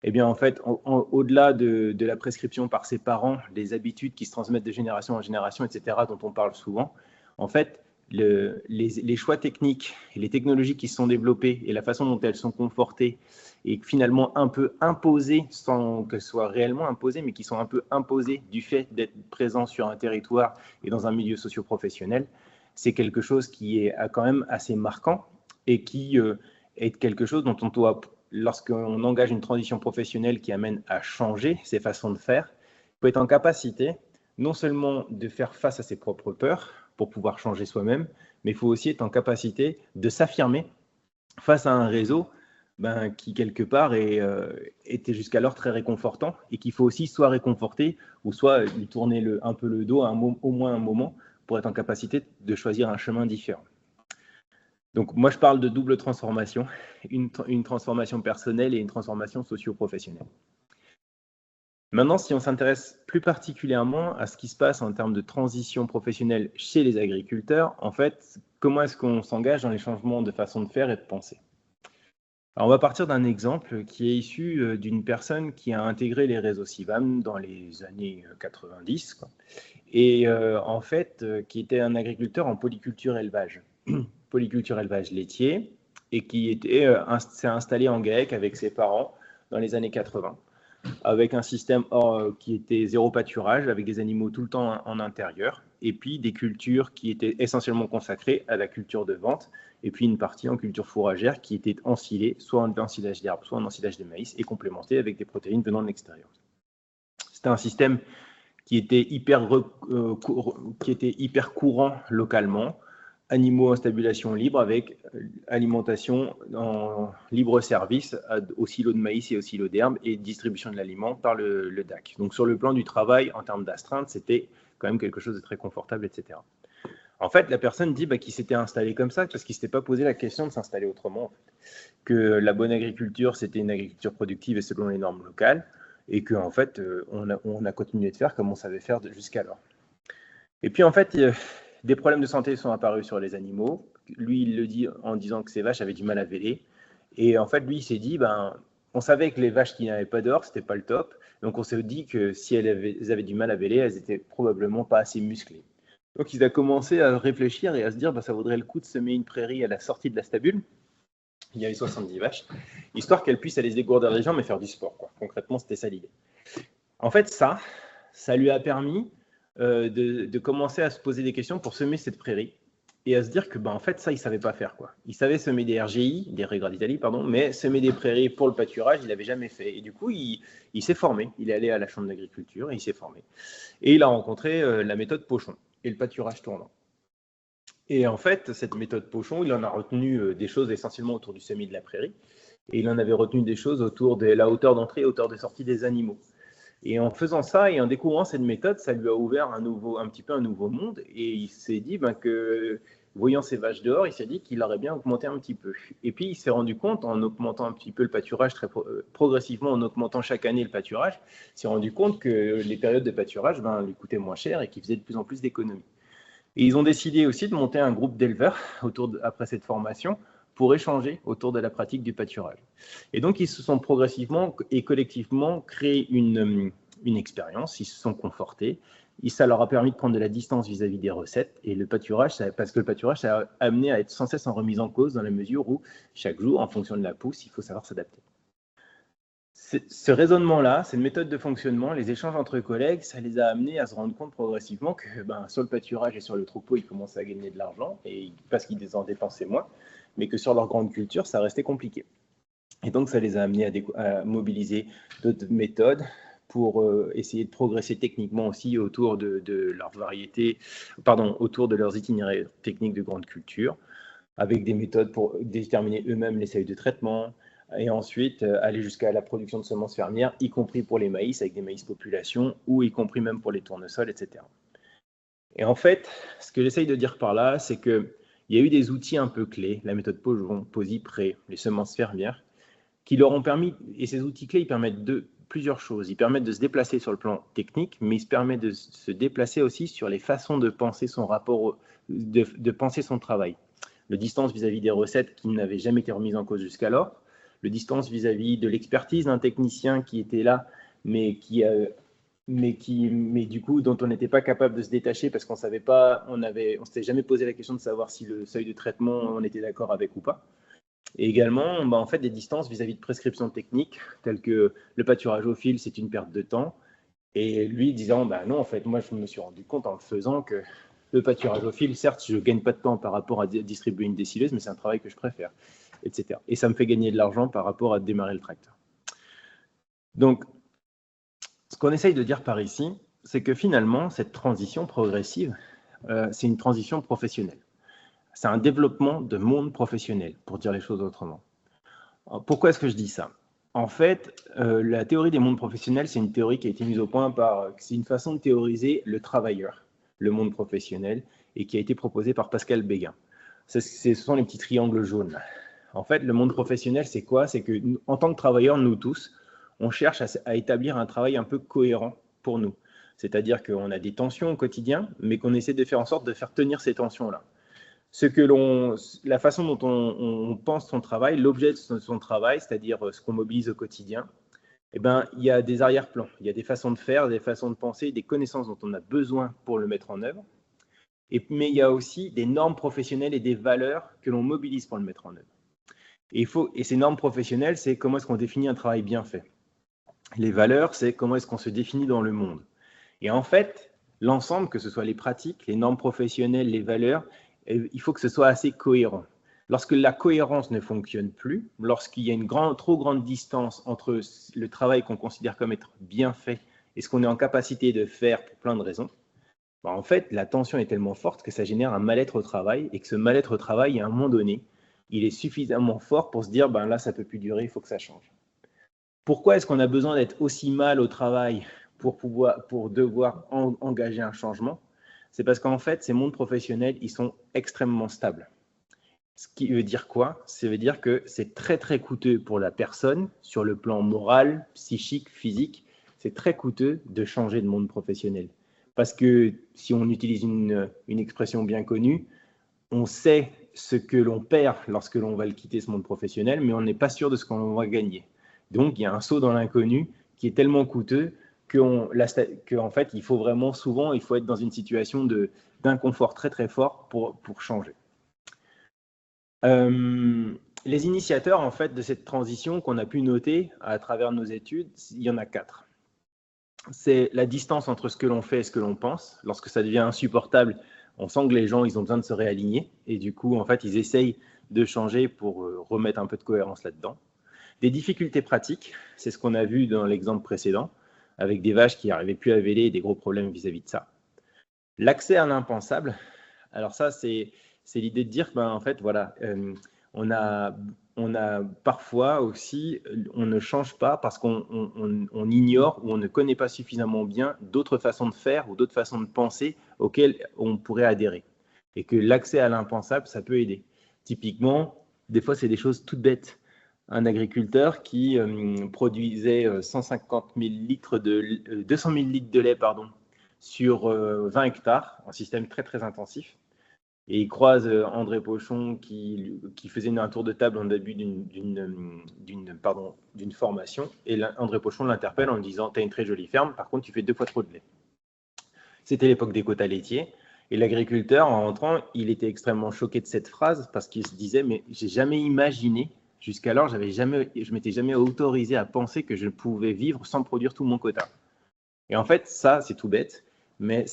Eh bien, en fait, au-delà de la prescription par ses parents, les habitudes qui se transmettent de génération en génération, etc., dont on parle souvent, en fait, les choix techniques et les technologies qui se sont développées et la façon dont elles sont confortées et finalement un peu imposées, sans qu'elles soient réellement imposées, mais qui sont un peu imposées du fait d'être présent sur un territoire et dans un milieu socio-professionnel, c'est quelque chose qui est quand même assez marquant et qui est quelque chose dont on doit, lorsqu'on engage une transition professionnelle qui amène à changer ses façons de faire, il faut être en capacité non seulement de faire face à ses propres peurs pour pouvoir changer soi-même, mais il faut aussi être en capacité de s'affirmer face à un réseau qui, quelque part, était jusqu'alors très réconfortant et qu'il faut aussi soit réconforter ou soit lui tourner un peu le dos au moins un moment pour être en capacité de choisir un chemin différent. Donc, moi, je parle de double transformation, une transformation personnelle et une transformation socio-professionnelle. Maintenant, si on s'intéresse plus particulièrement à ce qui se passe en termes de transition professionnelle chez les agriculteurs, en fait, comment est-ce qu'on s'engage dans les changements de façon de faire et de penser? Alors, on va partir d'un exemple qui est issu d'une personne qui a intégré les réseaux CIVAM dans les années 90, quoi. Et en fait, qui était un agriculteur en polyculture élevage laitier, et qui s'est installé en GAEC avec ses parents dans les années 80, avec un système qui était zéro pâturage, avec des animaux tout le temps en intérieur, et puis des cultures qui étaient essentiellement consacrées à la culture de vente, et puis une partie en culture fourragère qui était ensilée, soit en ensilage d'herbe, soit en ensilage de maïs, et complémentée avec des protéines venant de l'extérieur. C'était un système qui était hyper courant localement, animaux en stabulation libre avec alimentation en libre service au silo de maïs et au silo d'herbe et distribution de l'aliment par le DAC. Donc sur le plan du travail, en termes d'astreinte, c'était quand même quelque chose de très confortable, etc. En fait, la personne dit qu'il s'était installé comme ça parce qu'il ne s'était pas posé la question de s'installer autrement. En fait. Que la bonne agriculture, c'était une agriculture productive et selon les normes locales, et qu'en fait, on a continué de faire comme on savait faire jusqu'alors. Et puis en fait, des problèmes de santé sont apparus sur les animaux. Lui, il le dit en disant que ses vaches avaient du mal à véler. Et en fait, lui, il s'est dit, on savait que les vaches qui n'avaient pas d'or, c'était pas le top. Donc on s'est dit que si elles avaient du mal à véler, elles étaient probablement pas assez musclées. Donc il a commencé à réfléchir et à se dire, ça vaudrait le coup de semer une prairie à la sortie de la stabule. Il y avait 70 vaches, histoire qu'elles puissent aller se dégourdir les jambes et faire du sport, quoi. Concrètement, c'était ça l'idée. En fait, ça lui a permis de commencer à se poser des questions pour semer cette prairie et à se dire que, en fait, ça, il ne savait pas faire, quoi. Il savait semer des RGI, des raies d'Italie, pardon, mais semer des prairies pour le pâturage, il n'avait jamais fait. Et du coup, il s'est formé. Il est allé à la chambre d'agriculture et il s'est formé. Et il a rencontré la méthode Pochon et le pâturage tournant. Et en fait, cette méthode Pochon, il en a retenu des choses essentiellement autour du semis de la prairie, et il en avait retenu des choses autour de la hauteur d'entrée et hauteur de sortie des animaux. Et en faisant ça et en découvrant cette méthode, ça lui a ouvert un petit peu un nouveau monde, et il s'est dit que, voyant ces vaches dehors, il s'est dit qu'il aurait bien augmenté un petit peu. Et puis il s'est rendu compte, en augmentant un petit peu le pâturage, très progressivement en augmentant chaque année le pâturage, il s'est rendu compte que les périodes de pâturage lui coûtaient moins cher et qu'il faisait de plus en plus d'économies. Et ils ont décidé aussi de monter un groupe d'éleveurs après cette formation pour échanger autour de la pratique du pâturage. Et donc, ils se sont progressivement et collectivement créé une expérience, ils se sont confortés, et ça leur a permis de prendre de la distance vis-à-vis des recettes, et le pâturage, parce que le pâturage, ça a amené à être sans cesse en remise en cause dans la mesure où chaque jour, en fonction de la pousse, il faut savoir s'adapter. Ce raisonnement-là, cette méthode de fonctionnement, les échanges entre collègues, ça les a amenés à se rendre compte progressivement que sur le pâturage et sur le troupeau, ils commençaient à gagner de l'argent parce qu'ils en dépensaient moins, mais que sur leur grande culture, ça restait compliqué. Et donc, ça les a amenés à mobiliser d'autres méthodes pour essayer de progresser techniquement aussi autour de leur variété, autour de leurs itinéraires techniques de grande culture, avec des méthodes pour déterminer eux-mêmes les seuils de traitement, et ensuite aller jusqu'à la production de semences fermières, y compris pour les maïs, avec des maïs population, ou y compris même pour les tournesols, etc. Et en fait, ce que j'essaye de dire par là, c'est qu'il y a eu des outils un peu clés, la méthode Pochon, POSI, PRE, les semences fermières, qui leur ont permis, et ces outils clés, ils permettent plusieurs choses. Ils permettent de se déplacer sur le plan technique, mais ils permettent de se déplacer aussi sur les façons de penser son rapport, de penser son travail. Le distance vis-à-vis des recettes qui n'avaient jamais été remises en cause jusqu'alors, le distance vis-à-vis de l'expertise d'un technicien qui était là, mais du coup, dont on n'était pas capable de se détacher parce qu'on savait pas, on s'était jamais posé la question de savoir si le seuil de traitement, on était d'accord avec ou pas. Et également, en fait, des distances vis-à-vis de prescriptions techniques, telles que le pâturage au fil, c'est une perte de temps. Et lui disant, non, en fait, moi, je me suis rendu compte en le faisant que le pâturage au fil, certes, je ne gagne pas de temps par rapport à distribuer une décileuse, mais c'est un travail que je préfère, etc. Et ça me fait gagner de l'argent par rapport à démarrer le tracteur. Donc, ce qu'on essaye de dire par ici, c'est que finalement, cette transition progressive, c'est une transition professionnelle. C'est un développement de monde professionnel, pour dire les choses autrement. Alors, pourquoi est-ce que je dis ça? En fait, la théorie des mondes professionnels, c'est une théorie qui a été mise au point c'est une façon de théoriser le travailleur, le monde professionnel, et qui a été proposée par Pascal Béguin. Ce sont les petits triangles jaunes. En fait, le monde professionnel, c'est quoi? C'est que, en tant que travailleurs, nous tous, on cherche à établir un travail un peu cohérent pour nous. C'est-à-dire qu'on a des tensions au quotidien, mais qu'on essaie de faire en sorte de faire tenir ces tensions-là. La façon dont on pense son travail, l'objet de son travail, c'est-à-dire ce qu'on mobilise au quotidien, il y a des arrière-plans, il y a des façons de faire, des façons de penser, des connaissances dont on a besoin pour le mettre en œuvre. Mais il y a aussi des normes professionnelles et des valeurs que l'on mobilise pour le mettre en œuvre. Et ces normes professionnelles, c'est comment est-ce qu'on définit un travail bien fait. Les valeurs, c'est comment est-ce qu'on se définit dans le monde. Et en fait, l'ensemble, que ce soit les pratiques, les normes professionnelles, les valeurs, il faut que ce soit assez cohérent. Lorsque la cohérence ne fonctionne plus, lorsqu'il y a une trop grande distance entre le travail qu'on considère comme être bien fait et ce qu'on est en capacité de faire pour plein de raisons, en fait, la tension est tellement forte que ça génère un mal-être au travail et que ce mal-être au travail, à un moment donné, il est suffisamment fort pour se dire là, ça ne peut plus durer, il faut que ça change. Pourquoi est-ce qu'on a besoin d'être aussi mal au travail pour devoir engager un changement? C'est parce qu'en fait, ces mondes professionnels, ils sont extrêmement stables. Ce qui veut dire quoi? Ça veut dire que c'est très, très coûteux pour la personne, sur le plan moral, psychique, physique. C'est très coûteux de changer de monde professionnel. Parce que si on utilise une expression bien connue, on sait ce que l'on perd lorsque l'on va le quitter, ce monde professionnel, mais on n'est pas sûr de ce qu'on va gagner. Donc, il y a un saut dans l'inconnu qui est tellement coûteux qu'en fait, il faut vraiment souvent, il faut être dans une situation d'inconfort très, très fort pour changer. Les initiateurs, en fait, de cette transition qu'on a pu noter à travers nos études, il y en a 4. C'est la distance entre ce que l'on fait et ce que l'on pense. Lorsque ça devient insupportable, on sent que les gens, ils ont besoin de se réaligner. Et du coup, en fait, ils essayent de changer pour remettre un peu de cohérence là-dedans. Des difficultés pratiques, c'est ce qu'on a vu dans l'exemple précédent, avec des vaches qui n'arrivaient plus à véler et des gros problèmes vis-à-vis de ça. L'accès à l'impensable, alors ça, c'est l'idée de dire en fait, voilà, on a parfois aussi, on ne change pas parce qu'on ignore ou on ne connaît pas suffisamment bien d'autres façons de faire ou d'autres façons de penser auxquelles on pourrait adhérer. Et que l'accès à l'impensable, ça peut aider. Typiquement, des fois, c'est des choses toutes bêtes. Un agriculteur qui produisait 200 000 litres de lait sur 20 hectares, un système très, très intensif. Et il croise André Pochon qui faisait un tour de table en début d'une formation. Et André Pochon l'interpelle en lui disant « Tu as une très jolie ferme, par contre, tu fais 2 fois trop de lait. » C'était l'époque des quotas laitiers. Et l'agriculteur, en rentrant, il était extrêmement choqué de cette phrase parce qu'il se disait « Mais j'ai jamais imaginé, jusqu'alors, je m'étais jamais autorisé à penser que je pouvais vivre sans produire tout mon quota. » Et en fait, ça, c'est tout bête. Mais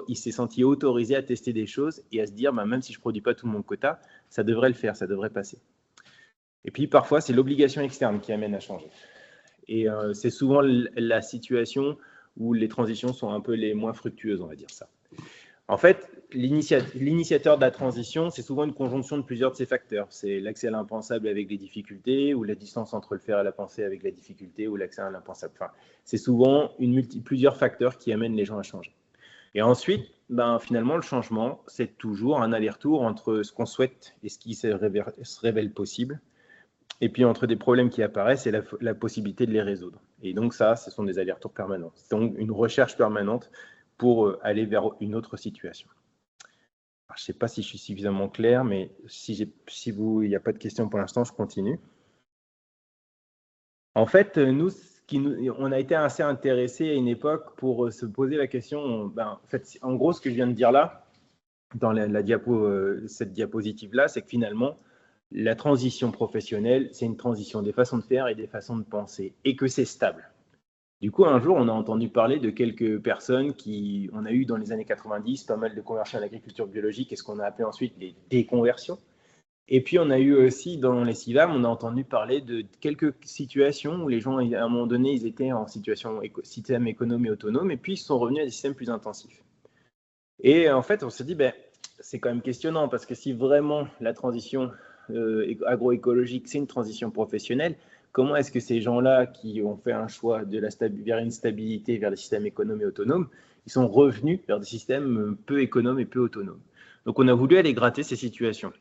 il s'est senti autorisé à tester des choses et à se dire, même si je ne produis pas tout mon quota, ça devrait le faire, ça devrait passer. Et puis parfois, c'est l'obligation externe qui amène à changer. Et c'est souvent la situation où les transitions sont un peu les moins fructueuses, on va dire ça. En fait, l'initiateur de la transition, c'est souvent une conjonction de plusieurs de ces facteurs. C'est l'accès à l'impensable avec les difficultés, ou la distance entre le faire et la pensée avec la difficulté, ou l'accès à l'impensable. Enfin, c'est souvent plusieurs facteurs qui amènent les gens à changer. Et ensuite, finalement, le changement, c'est toujours un aller-retour entre ce qu'on souhaite et ce qui se révèle possible, et puis entre des problèmes qui apparaissent et la possibilité de les résoudre. Et donc ça, ce sont des allers-retours permanents. C'est donc une recherche permanente pour aller vers une autre situation. Alors, je ne sais pas si je suis suffisamment clair, mais il n'y a pas de questions pour l'instant, je continue. En fait, nous, on a été assez intéressés à une époque pour se poser la question, en gros, ce que je viens de dire là, dans cette diapositive-là, c'est que finalement, la transition professionnelle, c'est une transition des façons de faire et des façons de penser, et que c'est stable. Du coup, un jour, on a entendu parler de quelques personnes on a eu dans les années 90 pas mal de conversions à l'agriculture biologique et ce qu'on a appelé ensuite les déconversions. Et puis, on a eu aussi dans les CIVAM, on a entendu parler de quelques situations où les gens, à un moment donné, ils étaient en système économie autonome et puis ils sont revenus à des systèmes plus intensifs. Et en fait, on s'est dit, c'est quand même questionnant parce que si vraiment la transition agroécologique, c'est une transition professionnelle, comment est-ce que ces gens-là qui ont fait un choix vers une stabilité, vers des systèmes économes et autonomes, ils sont revenus vers des systèmes peu économes et peu autonomes? Donc, on a voulu aller gratter ces situations.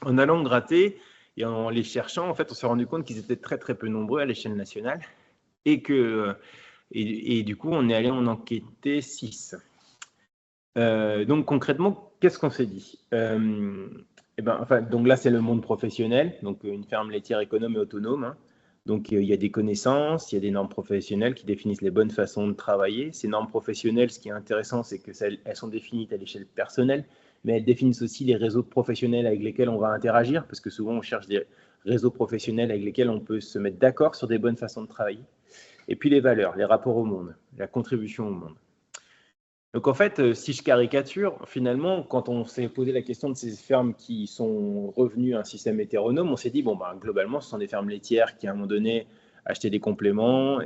En allant gratter et en les cherchant, en fait, on s'est rendu compte qu'ils étaient très, très peu nombreux à l'échelle nationale et du coup, on est allé en enquêter 6. Donc, concrètement, qu'est-ce qu'on s'est dit? Donc là, c'est le monde professionnel, donc une ferme laitière économe et autonome. Hein. Donc, il y a des connaissances, il y a des normes professionnelles qui définissent les bonnes façons de travailler. Ces normes professionnelles, ce qui est intéressant, c'est qu'elles sont définies à l'échelle personnelle, mais elles définissent aussi les réseaux professionnels avec lesquels on va interagir, parce que souvent, on cherche des réseaux professionnels avec lesquels on peut se mettre d'accord sur des bonnes façons de travailler. Et puis, les valeurs, les rapports au monde, la contribution au monde. Donc, en fait, si je caricature, finalement, quand on s'est posé la question de ces fermes qui sont revenues à un système hétéronome, on s'est dit, globalement, ce sont des fermes laitières qui, à un moment donné, achetaient des compléments,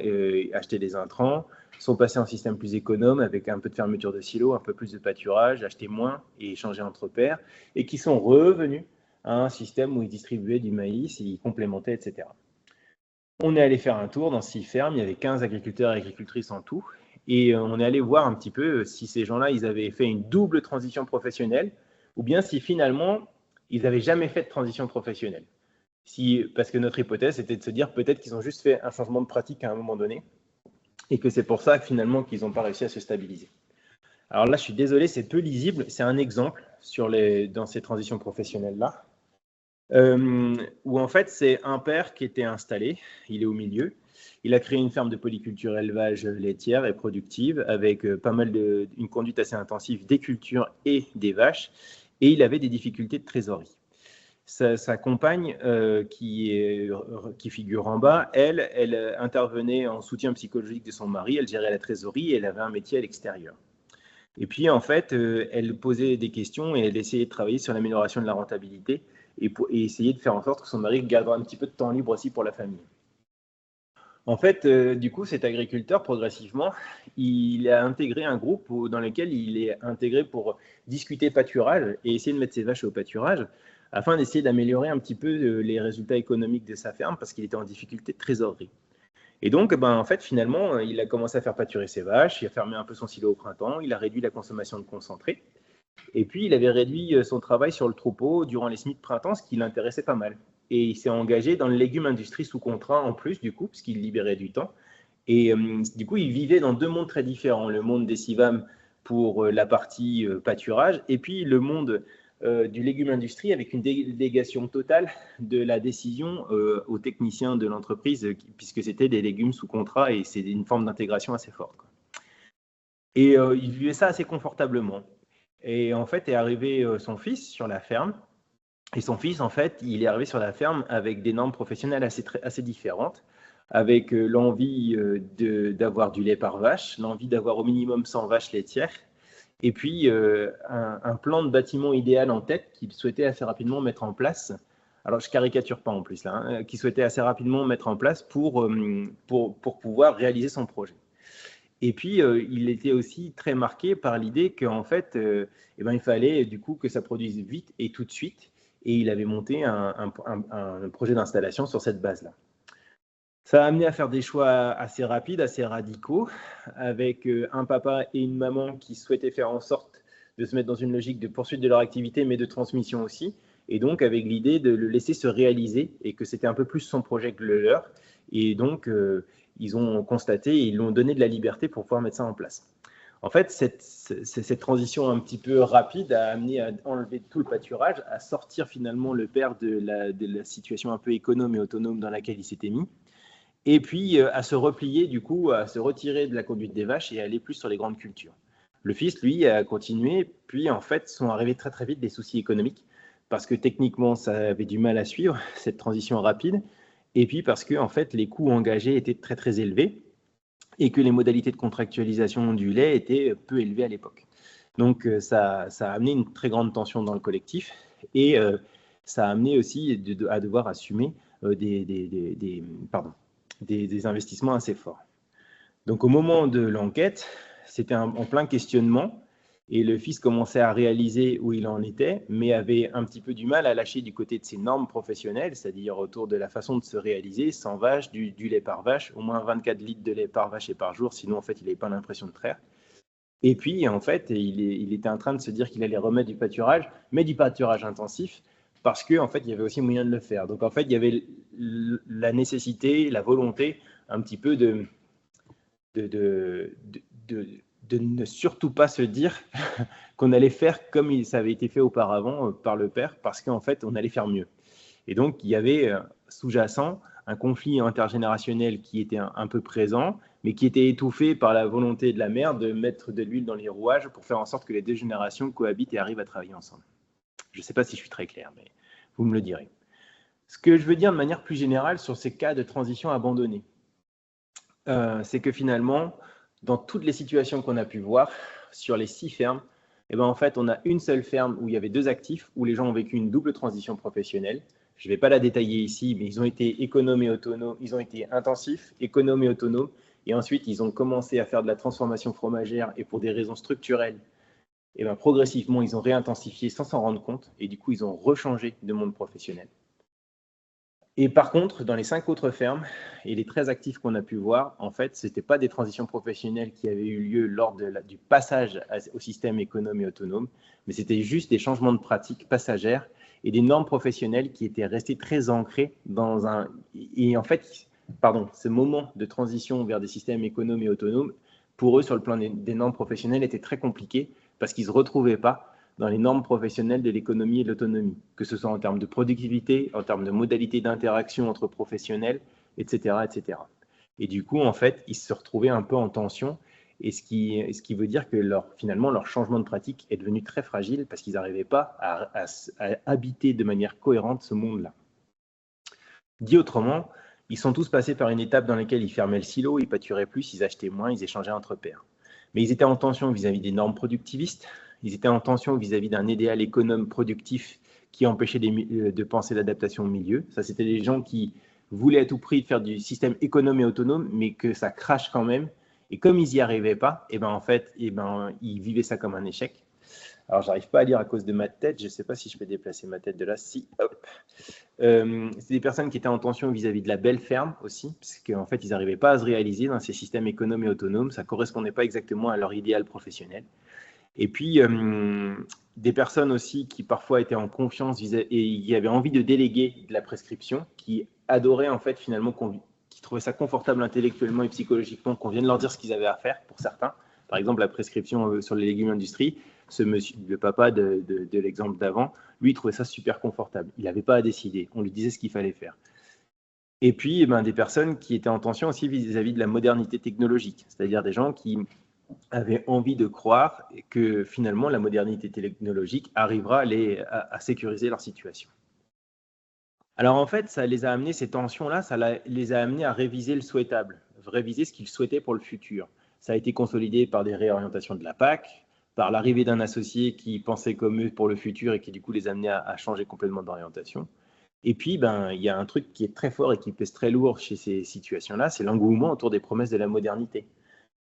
achetaient des intrants, sont passées en un système plus économe avec un peu de fermeture de silos, un peu plus de pâturage, achetaient moins et échangeaient entre pairs, et qui sont revenus à un système où ils distribuaient du maïs, ils complémentaient, etc. On est allé faire un tour dans 6 fermes, il y avait 15 agriculteurs et agricultrices en tout, et on est allé voir un petit peu si ces gens-là, ils avaient fait une double transition professionnelle, ou bien si finalement, ils n'avaient jamais fait de transition professionnelle. Parce que notre hypothèse était de se dire peut-être qu'ils ont juste fait un changement de pratique à un moment donné, et que c'est pour ça que finalement qu'ils n'ont pas réussi à se stabiliser. Alors là, je suis désolé, c'est peu lisible, c'est un exemple dans ces transitions professionnelles-là, où en fait, c'est un père qui était installé, il est au milieu. Il a créé une ferme de polyculture élevage laitière et productive avec une conduite assez intensive des cultures et des vaches, et il avait des difficultés de trésorerie. Sa compagne, qui figure en bas, elle intervenait en soutien psychologique de son mari, elle gérait la trésorerie et elle avait un métier à l'extérieur. Et puis, en fait, elle posait des questions et elle essayait de travailler sur l'amélioration de la rentabilité et essayer de faire en sorte que son mari garde un petit peu de temps libre aussi pour la famille. En fait, du coup, cet agriculteur, progressivement, il a intégré un groupe dans lequel il est intégré pour discuter pâturage et essayer de mettre ses vaches au pâturage afin d'essayer d'améliorer un petit peu les résultats économiques de sa ferme parce qu'il était en difficulté de trésorerie. Et donc, en fait, finalement, il a commencé à faire pâturer ses vaches, il a fermé un peu son silo au printemps, il a réduit la consommation de concentré. Et puis, il avait réduit son travail sur le troupeau durant les semis de printemps, ce qui l'intéressait pas mal. Et il s'est engagé dans le légume industrie sous contrat en plus, du coup, parce qu'il libérait du temps. Et du coup, il vivait dans 2 mondes très différents. Le monde des CIVAM pour la partie pâturage, et puis le monde du légume industrie avec une délégation totale de la décision aux techniciens de l'entreprise, puisque c'était des légumes sous contrat et c'est une forme d'intégration assez forte, quoi. Et il vivait ça assez confortablement. Et en fait, est arrivé son fils sur la ferme. Et son fils, en fait, il est arrivé sur la ferme avec des normes professionnelles assez différentes, avec l'envie d'avoir du lait par vache, l'envie d'avoir au minimum 100 vaches laitières, et puis un plan de bâtiment idéal en tête qu'il souhaitait assez rapidement mettre en place. Alors, je caricature pas en plus là, hein, qu'il souhaitait assez rapidement mettre en place pour pouvoir réaliser son projet. Et puis, il était aussi très marqué par l'idée qu'en fait, il fallait du coup que ça produise vite et tout de suite. Et il avait monté un projet d'installation sur cette base-là. Ça a amené à faire des choix assez rapides, assez radicaux, avec un papa et une maman qui souhaitaient faire en sorte de se mettre dans une logique de poursuite de leur activité, mais de transmission aussi. Et donc, avec l'idée de le laisser se réaliser et que c'était un peu plus son projet que le leur. Et donc, ils ont constaté et ils lui ont donné de la liberté pour pouvoir mettre ça en place. En fait, cette transition un petit peu rapide a amené à enlever tout le pâturage, à sortir finalement le père de la situation un peu économe et autonome dans laquelle il s'était mis, et puis à se replier, du coup, à se retirer de la conduite des vaches et à aller plus sur les grandes cultures. Le fils, lui, a continué, puis en fait, sont arrivés très très vite des soucis économiques, parce que techniquement, ça avait du mal à suivre, cette transition rapide, et puis parce que en fait, les coûts engagés étaient très très élevés, et que les modalités de contractualisation du lait étaient peu élevées à l'époque. Donc ça a amené une très grande tension dans le collectif, et ça a amené aussi à devoir assumer des investissements assez forts. Donc au moment de l'enquête, c'était en plein questionnement, et le fils commençait à réaliser où il en était, mais avait un petit peu du mal à lâcher du côté de ses normes professionnelles, c'est-à-dire autour de la façon de se réaliser, 100 vaches, du lait par vache, au moins 24 litres de lait par vache et par jour, sinon en fait il n'avait pas l'impression de traire. Et puis en fait, il était en train de se dire qu'il allait remettre du pâturage, mais du pâturage intensif, parce qu'en fait il y avait aussi moyen de le faire. Donc en fait il y avait la nécessité, la volonté un petit peu de ne surtout pas se dire qu'on allait faire comme ça avait été fait auparavant par le père, parce qu'en fait, on allait faire mieux. Et donc, il y avait sous-jacent un conflit intergénérationnel qui était un peu présent, mais qui était étouffé par la volonté de la mère de mettre de l'huile dans les rouages pour faire en sorte que les deux générations cohabitent et arrivent à travailler ensemble. Je ne sais pas si je suis très clair, mais vous me le direz. Ce que je veux dire de manière plus générale sur ces cas de transition abandonnés, c'est que finalement, dans toutes les situations qu'on a pu voir, sur les 6 fermes, eh ben en fait, on a une seule ferme où il y avait 2 actifs, où les gens ont vécu une double transition professionnelle. Je ne vais pas la détailler ici, mais ils ont été économes et autonomes, ils ont été intensifs, économes et autonomes, et ensuite, ils ont commencé à faire de la transformation fromagère, et pour des raisons structurelles, eh ben, progressivement, ils ont réintensifié sans s'en rendre compte, et du coup, ils ont rechangé de monde professionnel. Et par contre, dans les 5 autres fermes et les 13 actifs qu'on a pu voir, en fait, ce n'étaient pas des transitions professionnelles qui avaient eu lieu lors du passage au système économe et autonome, mais c'était juste des changements de pratiques passagères et des normes professionnelles qui étaient restées très ancrées dans un... Et en fait, ce moment de transition vers des systèmes économes et autonomes, pour eux, sur le plan des normes professionnelles, était très compliqué parce qu'ils ne se retrouvaient pas dans les normes professionnelles de l'économie et de l'autonomie, que ce soit en termes de productivité, en termes de modalités d'interaction entre professionnels, etc., etc. Et du coup, en fait, ils se retrouvaient un peu en tension, et ce qui veut dire que finalement, leur changement de pratique est devenu très fragile parce qu'ils n'arrivaient pas à habiter de manière cohérente ce monde-là. Dit autrement, ils sont tous passés par une étape dans laquelle ils fermaient le silo, ils pâturaient plus, ils achetaient moins, ils échangeaient entre pairs. Mais ils étaient en tension vis-à-vis des normes productivistes, ils étaient en tension vis-à-vis d'un idéal économe productif qui empêchait de penser l'adaptation au milieu. Ça, c'était des gens qui voulaient à tout prix faire du système économe et autonome, mais que ça crache quand même. Et comme ils n'y arrivaient pas, et ben en fait, ils vivaient ça comme un échec. Alors, j'arrive pas à lire à cause de ma tête. Je ne sais pas si je peux déplacer ma tête de là. Si, hop. C'est des personnes qui étaient en tension vis-à-vis de la belle ferme aussi, parce qu'en fait, ils n'arrivaient pas à se réaliser dans ces systèmes économes et autonomes. Ça ne correspondait pas exactement à leur idéal professionnel. Et puis, des personnes aussi qui parfois étaient en confiance et qui avaient envie de déléguer de la prescription, qui adoraient en fait finalement, qui trouvaient ça confortable intellectuellement et psychologiquement qu'on vienne leur dire ce qu'ils avaient à faire pour certains. Par exemple, la prescription sur les légumes industrie, ce monsieur, le papa de l'exemple d'avant, lui, il trouvait ça super confortable. Il n'avait pas à décider. On lui disait ce qu'il fallait faire. Et puis, des personnes qui étaient en tension aussi vis-à-vis de la modernité technologique, c'est-à-dire des gens qui avaient envie de croire que finalement la modernité technologique arrivera à sécuriser leur situation. Alors en fait, ça les a amenés, ces tensions-là, les a amenés à réviser le souhaitable, réviser ce qu'ils souhaitaient pour le futur. Ça a été consolidé par des réorientations de la PAC, par l'arrivée d'un associé qui pensait comme eux pour le futur et qui du coup les amenait à changer complètement d'orientation. Et puis, il y a un truc qui est très fort et qui pèse très lourd chez ces situations-là, c'est l'engouement autour des promesses de la modernité.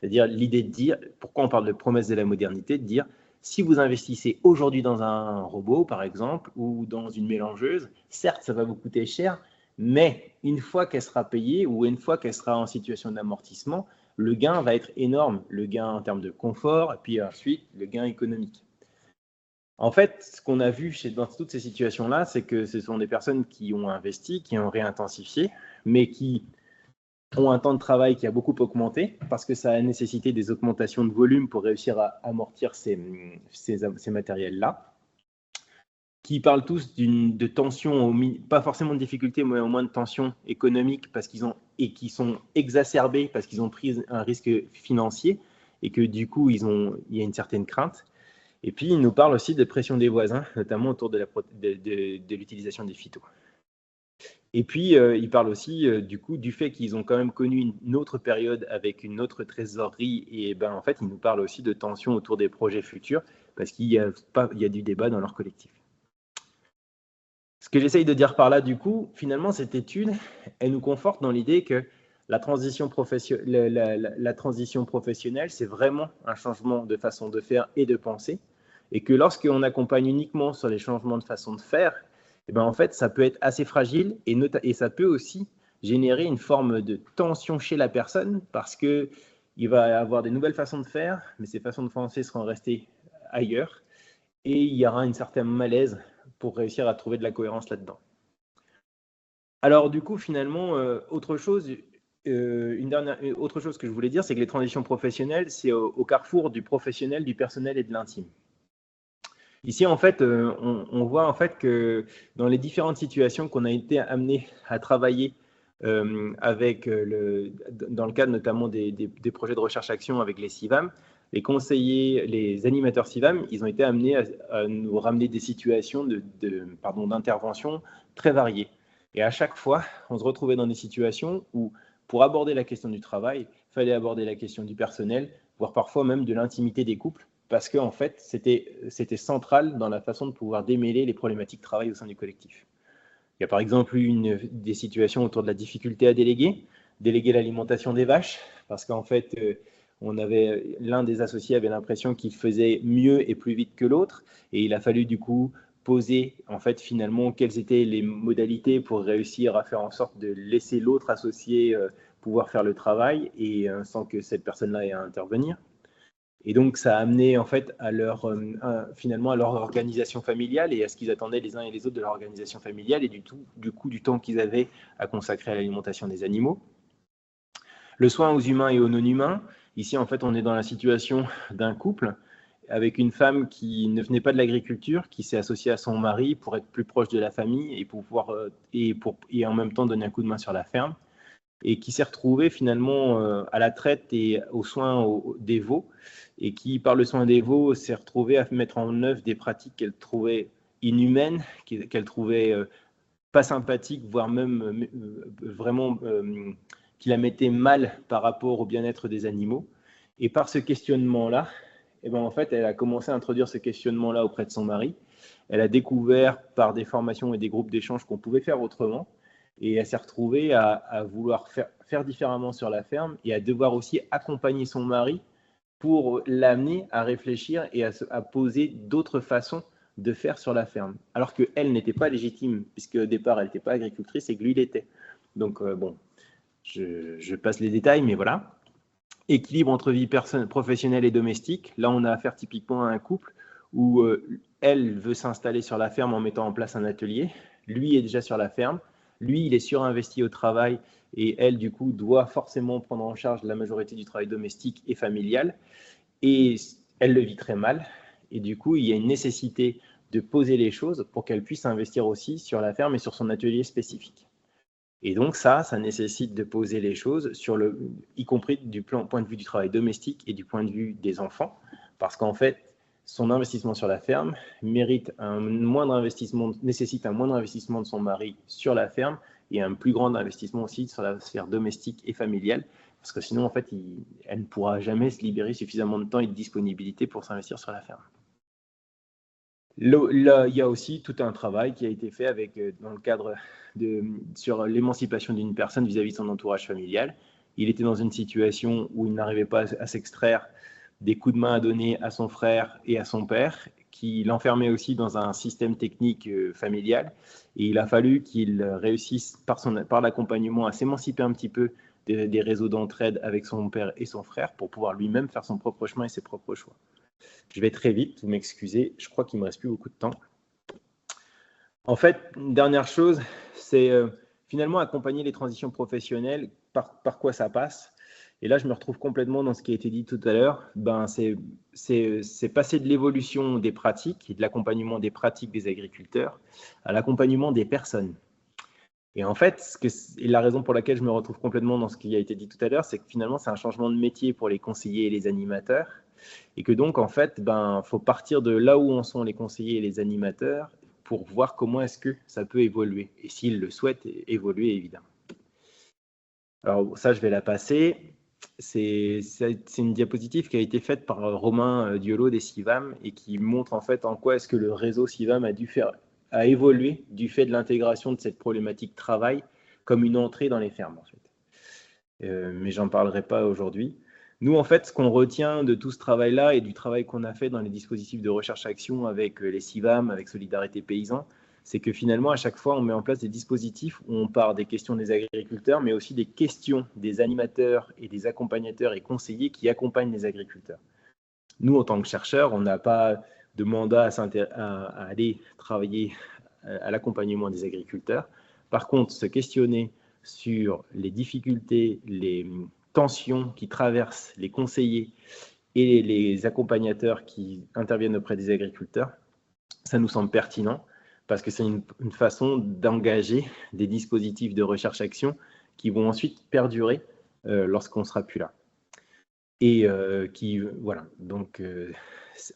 C'est-à-dire l'idée de dire, pourquoi on parle de promesses de la modernité, de dire, si vous investissez aujourd'hui dans un robot, par exemple, ou dans une mélangeuse, certes, ça va vous coûter cher, mais une fois qu'elle sera payée ou une fois qu'elle sera en situation d'amortissement, le gain va être énorme, le gain en termes de confort, et puis ensuite, le gain économique. En fait, ce qu'on a vu dans toutes ces situations-là, c'est que ce sont des personnes qui ont investi, qui ont réintensifié, mais qui ont un temps de travail qui a beaucoup augmenté parce que ça a nécessité des augmentations de volume pour réussir à amortir ces matériels-là, qui parlent tous de tensions, pas forcément de difficultés, mais au moins de tensions économiques qui sont exacerbées parce qu'ils ont pris un risque financier et que du coup, il y a une certaine crainte. Et puis, ils nous parlent aussi de pression des voisins, notamment autour de l'utilisation des phytos. Et puis, ils parlent aussi du fait qu'ils ont quand même connu une autre période avec une autre trésorerie. Et en fait, ils nous parlent aussi de tensions autour des projets futurs parce qu'il y a du débat dans leur collectif. Ce que j'essaye de dire par là, du coup, finalement, cette étude, elle nous conforte dans l'idée que la transition professionnelle, c'est vraiment un changement de façon de faire et de penser. Et que lorsqu'on accompagne uniquement sur les changements de façon de faire, en fait, ça peut être assez fragile et ça peut aussi générer une forme de tension chez la personne parce qu'il va avoir des nouvelles façons de faire, mais ces façons de penser seront restées ailleurs et il y aura un certain malaise pour réussir à trouver de la cohérence là-dedans. Alors du coup, finalement, autre chose que je voulais dire, c'est que les transitions professionnelles, c'est au carrefour du professionnel, du personnel et de l'intime. Ici, en fait, on voit en fait que dans les différentes situations qu'on a été amené à travailler dans le cadre notamment des projets de recherche-action avec les CIVAM, les conseillers, les animateurs CIVAM, ils ont été amenés à nous ramener des situations d'intervention très variées. Et à chaque fois, on se retrouvait dans des situations où, pour aborder la question du travail, il fallait aborder la question du personnel, voire parfois même de l'intimité des couples, parce qu'en fait, c'était central dans la façon de pouvoir démêler les problématiques de travail au sein du collectif. Il y a par exemple eu des situations autour de la difficulté à déléguer l'alimentation des vaches, parce qu'en fait, l'un des associés avait l'impression qu'il faisait mieux et plus vite que l'autre, et il a fallu du coup poser en fait finalement quelles étaient les modalités pour réussir à faire en sorte de laisser l'autre associé pouvoir faire le travail et sans que cette personne-là ait à intervenir. Et donc, ça a amené en fait finalement à leur organisation familiale et à ce qu'ils attendaient les uns et les autres de leur organisation familiale et du temps qu'ils avaient à consacrer à l'alimentation des animaux. Le soin aux humains et aux non-humains. Ici, en fait, on est dans la situation d'un couple avec une femme qui ne venait pas de l'agriculture, qui s'est associée à son mari pour être plus proche de la famille et et en même temps donner un coup de main sur la ferme, et qui s'est retrouvée finalement à la traite et aux soins des veaux, et qui, par le soin des veaux, s'est retrouvée à mettre en œuvre des pratiques qu'elle trouvait inhumaines, qu'elle trouvait pas sympathiques, voire même vraiment qui la mettaient mal par rapport au bien-être des animaux. Et par ce questionnement-là, en fait, elle a commencé à introduire ce questionnement-là auprès de son mari. Elle a découvert par des formations et des groupes d'échange qu'on pouvait faire autrement. Et elle s'est retrouvée à vouloir faire différemment sur la ferme et à devoir aussi accompagner son mari pour l'amener à réfléchir et à poser d'autres façons de faire sur la ferme. Alors qu'elle n'était pas légitime, puisque au départ, elle n'était pas agricultrice et que lui l'était. Donc, je passe les détails, mais voilà. Équilibre entre vie professionnelle et domestique. Là, on a affaire typiquement à un couple où elle veut s'installer sur la ferme en mettant en place un atelier. Lui est déjà sur la ferme. Lui, il est surinvesti au travail et elle, du coup, doit forcément prendre en charge la majorité du travail domestique et familial. Et elle le vit très mal. Et du coup, il y a une nécessité de poser les choses pour qu'elle puisse investir aussi sur la ferme et sur son atelier spécifique. Et donc ça nécessite de poser les choses, y compris du point de vue du travail domestique et du point de vue des enfants, parce qu'en fait, son investissement sur la ferme nécessite un moindre investissement de son mari sur la ferme et un plus grand investissement aussi sur la sphère domestique et familiale, parce que sinon, en fait, elle ne pourra jamais se libérer suffisamment de temps et de disponibilité pour s'investir sur la ferme. Là, il y a aussi tout un travail qui a été fait dans le cadre sur l'émancipation d'une personne vis-à-vis de son entourage familial. Il était dans une situation où il n'arrivait pas à s'extraire des coups de main à donner à son frère et à son père, qui l'enfermait aussi dans un système technique familial. Et il a fallu qu'il réussisse par l'accompagnement à s'émanciper un petit peu des réseaux d'entraide avec son père et son frère pour pouvoir lui-même faire son propre chemin et ses propres choix. Je vais très vite, vous m'excusez, je crois qu'il ne me reste plus beaucoup de temps. En fait, une dernière chose, c'est finalement accompagner les transitions professionnelles par quoi ça passe. Et là, je me retrouve complètement dans ce qui a été dit tout à l'heure. C'est passer de l'évolution des pratiques et de l'accompagnement des pratiques des agriculteurs à l'accompagnement des personnes. Et en fait, et la raison pour laquelle je me retrouve complètement dans ce qui a été dit tout à l'heure, c'est que finalement, c'est un changement de métier pour les conseillers et les animateurs. Et que donc, en fait, faut partir de là où en sont les conseillers et les animateurs pour voir comment est-ce que ça peut évoluer. Et s'ils le souhaitent, évoluer, évidemment. Alors, ça, je vais la passer. C'est une diapositive qui a été faite par Romain Diolo des CIVAM et qui montre en fait en quoi est-ce que le réseau CIVAM a évolué du fait de l'intégration de cette problématique travail comme une entrée dans les fermes en fait. Mais j'en parlerai pas aujourd'hui. Nous, en fait, ce qu'on retient de tout ce travail-là et du travail qu'on a fait dans les dispositifs de recherche-action avec les CIVAM, avec Solidarité Paysans, c'est que finalement, à chaque fois, on met en place des dispositifs où on part des questions des agriculteurs, mais aussi des questions des animateurs et des accompagnateurs et conseillers qui accompagnent les agriculteurs. Nous, en tant que chercheurs, on n'a pas de mandat à aller travailler à l'accompagnement des agriculteurs. Par contre, se questionner sur les difficultés, les tensions qui traversent les conseillers et les accompagnateurs qui interviennent auprès des agriculteurs, ça nous semble pertinent parce que c'est une façon d'engager des dispositifs de recherche-action qui vont ensuite perdurer lorsqu'on ne sera plus là. Et voilà, donc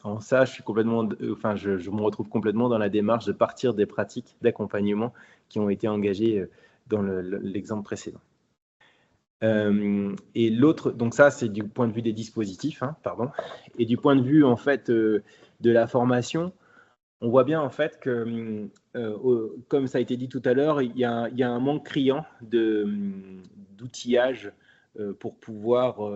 en ça, je me retrouve complètement dans la démarche de partir des pratiques d'accompagnement qui ont été engagées dans l'exemple précédent. Et l'autre, donc ça, c'est du point de vue des dispositifs, et du point de vue en fait de la formation, on voit bien en fait que, comme ça a été dit tout à l'heure, il y a un manque criant d'outillage pour pouvoir,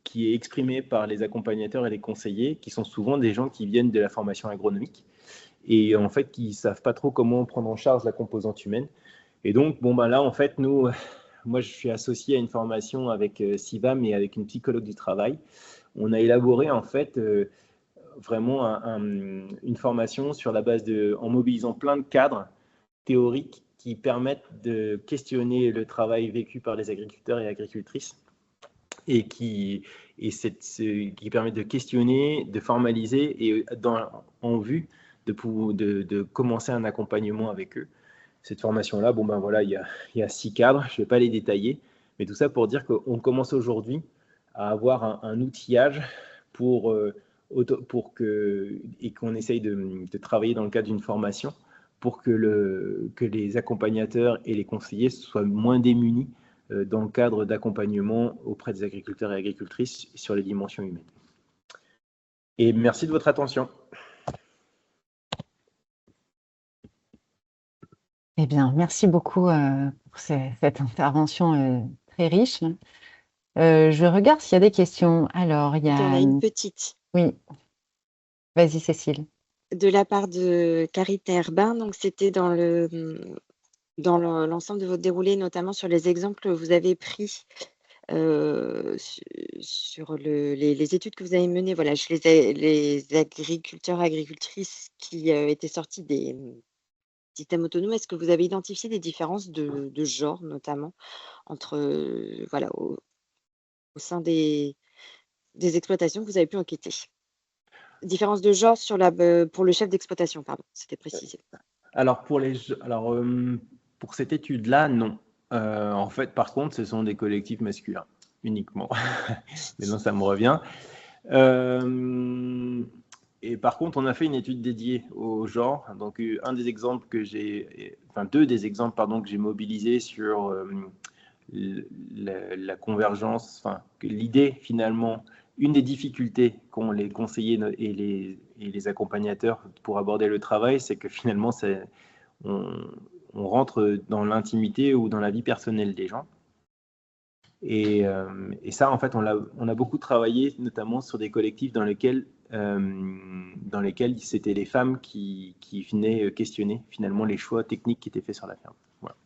qui est exprimé par les accompagnateurs et les conseillers, qui sont souvent des gens qui viennent de la formation agronomique et en fait qui ne savent pas trop comment prendre en charge la composante humaine. Et donc, là, en fait, moi, je suis associé à une formation avec CIVAM et avec une psychologue du travail. On a élaboré en fait vraiment une formation sur la base en mobilisant plein de cadres théoriques qui permettent de questionner le travail vécu par les agriculteurs et agricultrices et qui permettent de questionner, de formaliser et en vue de commencer un accompagnement avec eux. Cette formation-là, il y a 6 cadres, je ne vais pas les détailler, mais tout ça pour dire qu'on commence aujourd'hui à avoir un outillage et qu'on essaye de travailler dans le cadre d'une formation pour que les accompagnateurs et les conseillers soient moins démunis dans le cadre d'accompagnement auprès des agriculteurs et agricultrices sur les dimensions humaines. Et merci de votre attention. Eh bien, merci beaucoup pour cette intervention très riche. Je regarde s'il y a des questions. Alors, il y Il y en a a une petite Oui. Vas-y, Cécile. de la part de Carité Herbin. Donc, c'était dans l'ensemble de votre déroulé, notamment sur les exemples que vous avez pris sur les études que vous avez menées, voilà, chez les agriculteurs, agricultrices qui étaient sortis des systèmes autonomes. Est-ce que vous avez identifié des différences de genre, notamment, entre, voilà, au sein des exploitations que vous avez pu enquêter? Différence de genre pour le chef d'exploitation, pardon, c'était précisé. Alors, pour cette étude-là, non. En fait, par contre, ce sont des collectifs masculins, uniquement. Mais non, ça me revient. Et par contre, on a fait une étude dédiée au genre. Donc, deux des exemples, que j'ai mobilisés sur la convergence, l'idée finalement, une des difficultés qu'ont les conseillers et les accompagnateurs pour aborder le travail, c'est que finalement, on rentre dans l'intimité ou dans la vie personnelle des gens. Et ça, en fait, on a beaucoup travaillé, notamment sur des collectifs dans lesquels c'était les femmes qui venaient questionner finalement les choix techniques qui étaient faits sur la ferme. Voilà.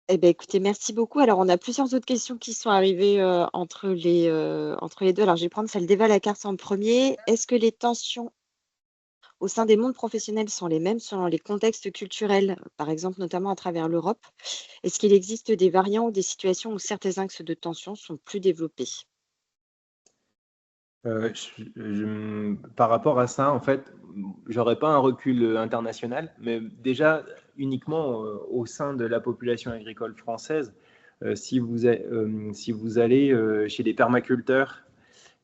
Eh bien, écoutez, merci beaucoup. Alors, on a plusieurs autres questions qui sont arrivées entre les deux. Alors, je vais prendre celle d'Eva Lacarce en premier. Est-ce que les tensions au sein des mondes professionnels sont les mêmes selon les contextes culturels, par exemple notamment à travers l'Europe? Est-ce qu'il existe des variants ou des situations où certains axes de tension sont plus développés? Par rapport à ça, en fait, j'aurais pas un recul international, mais déjà uniquement au sein de la population agricole française, si vous allez chez des permaculteurs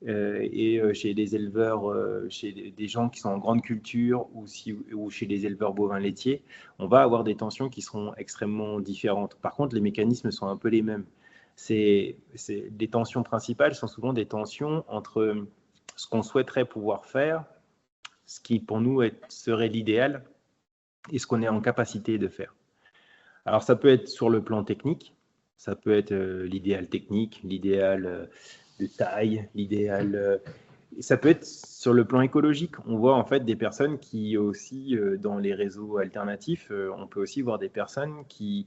et chez des éleveurs, chez des gens qui sont en grande culture ou chez les éleveurs bovins laitiers, on va avoir des tensions qui seront extrêmement différentes. Par contre, les mécanismes sont un peu les mêmes. Les tensions principales sont souvent des tensions entre ce qu'on souhaiterait pouvoir faire, ce qui pour nous serait l'idéal, et ce qu'on est en capacité de faire. Alors ça peut être sur le plan technique, ça peut être l'idéal technique, l'idéal de taille, l'idéal. Ça peut être sur le plan écologique. On voit en fait des personnes qui aussi, dans les réseaux alternatifs, on peut aussi voir des personnes qui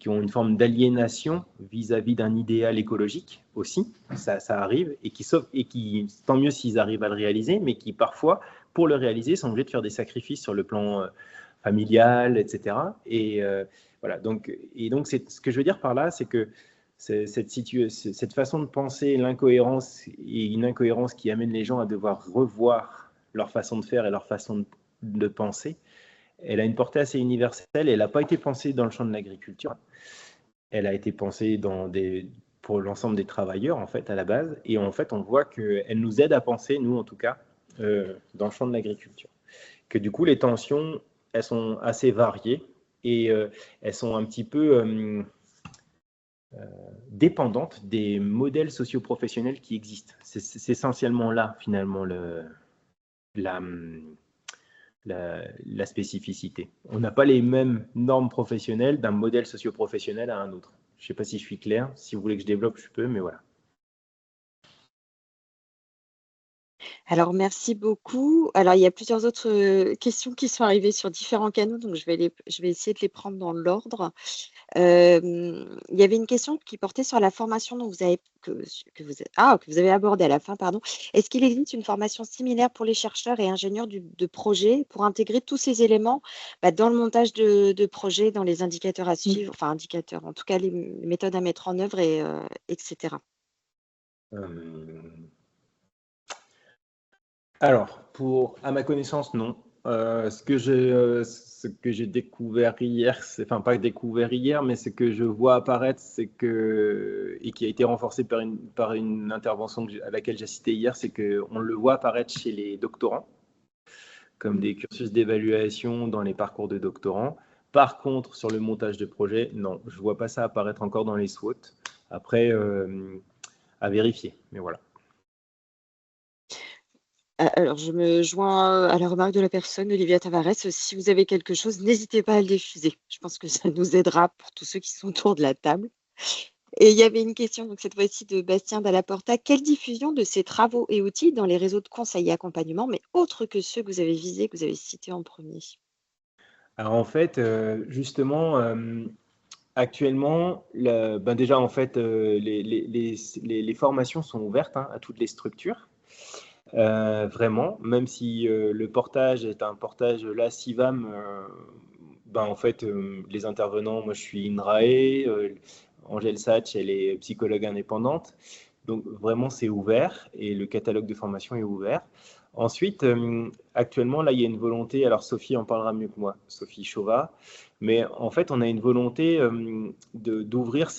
ont une forme d'aliénation vis-à-vis d'un idéal écologique aussi. Ça arrive, et qui, tant mieux s'ils arrivent à le réaliser, mais qui parfois, pour le réaliser, sont obligés de faire des sacrifices sur le plan familial, etc. Et voilà. Donc, ce que je veux dire par là, c'est que cette façon de penser l'incohérence, et une incohérence qui amène les gens à devoir revoir leur façon de faire et leur façon de penser, elle a une portée assez universelle. Elle n'a pas été pensée dans le champ de l'agriculture. Elle a été pensée pour l'ensemble des travailleurs, en fait, à la base. Et en fait, on voit qu'elle nous aide à penser, nous en tout cas, dans le champ de l'agriculture. Que du coup, les tensions, elles sont assez variées et elles sont un petit peu dépendantes des modèles socio-professionnels qui existent. C'est essentiellement là, finalement, la spécificité. On n'a pas les mêmes normes professionnelles d'un modèle socio-professionnel à un autre. Je ne sais pas si je suis clair. Si vous voulez que je développe, je peux, mais voilà. Alors, merci beaucoup. Alors, il y a plusieurs autres questions qui sont arrivées sur différents canaux, donc je vais essayer de les prendre dans l'ordre. Il y avait une question qui portait sur la formation dont que vous avez abordée à la fin, pardon. Est-ce qu'il existe une formation similaire pour les chercheurs et ingénieurs de projet pour intégrer tous ces éléments dans le montage de projets, dans les indicateurs à suivre, enfin indicateurs, en tout cas les méthodes à mettre en œuvre, etc. Alors, à ma connaissance, non. Ce que j'ai découvert hier, enfin pas découvert hier, mais ce que je vois apparaître, et qui a été renforcé par une intervention à laquelle j'ai assisté hier, c'est qu'on le voit apparaître chez les doctorants, comme des cursus d'évaluation dans les parcours de doctorants. Par contre, sur le montage de projet, non, je ne vois pas ça apparaître encore dans les SWOT. Après, à vérifier, mais voilà. Alors, je me joins à la remarque de la personne, Olivia Tavares. Si vous avez quelque chose, n'hésitez pas à le diffuser. Je pense que ça nous aidera pour tous ceux qui sont autour de la table. Et il y avait une question, donc cette fois-ci de Bastien Dallaporta. Quelle diffusion de ces travaux et outils dans les réseaux de conseil et accompagnement, mais autres que ceux que vous avez visés, que vous avez cités en premier? Alors en fait, justement, actuellement, déjà en fait, les formations sont ouvertes à toutes les structures. Vraiment, même si le portage est un portage là, CIVAM, en fait, les intervenants, moi je suis INRAE, Angèle Satch, elle est psychologue indépendante, donc vraiment c'est ouvert et le catalogue de formation est ouvert. Ensuite, actuellement, là, il y a une volonté, alors Sophie en parlera mieux que moi, Sophie Chauvat, mais en fait, on a une volonté d'ouvrir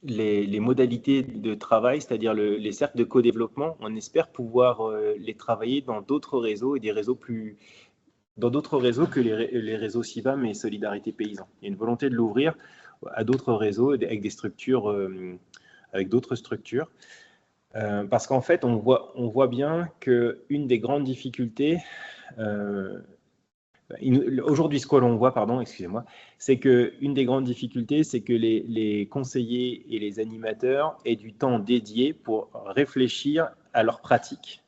les modalités de travail, c'est-à-dire les cercles de co-développement. On espère pouvoir les travailler dans d'autres réseaux et dans d'autres réseaux que les réseaux CIVAM et Solidarité Paysan. Il y a une volonté de l'ouvrir à d'autres réseaux avec des structures, avec d'autres structures. Parce qu'en fait, on voit bien qu'une des grandes difficultés, aujourd'hui, ce que l'on voit, excusez-moi, c'est qu'une des grandes difficultés, c'est que les conseillers et les animateurs aient du temps dédié pour réfléchir à leur pratique.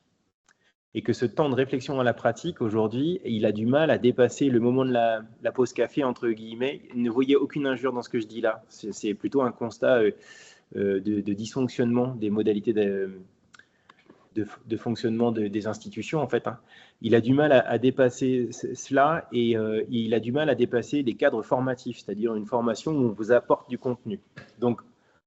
Et que ce temps de réflexion à la pratique, aujourd'hui, il a du mal à dépasser le moment de la pause café, entre guillemets. Ne voyez aucune injure dans ce que je dis là. C'est plutôt un constat de dysfonctionnement des modalités de de fonctionnement des institutions, en fait. Hein. Il a du mal à dépasser cela et il a du mal à dépasser les cadres formatifs, c'est-à-dire une formation où on vous apporte du contenu. Donc,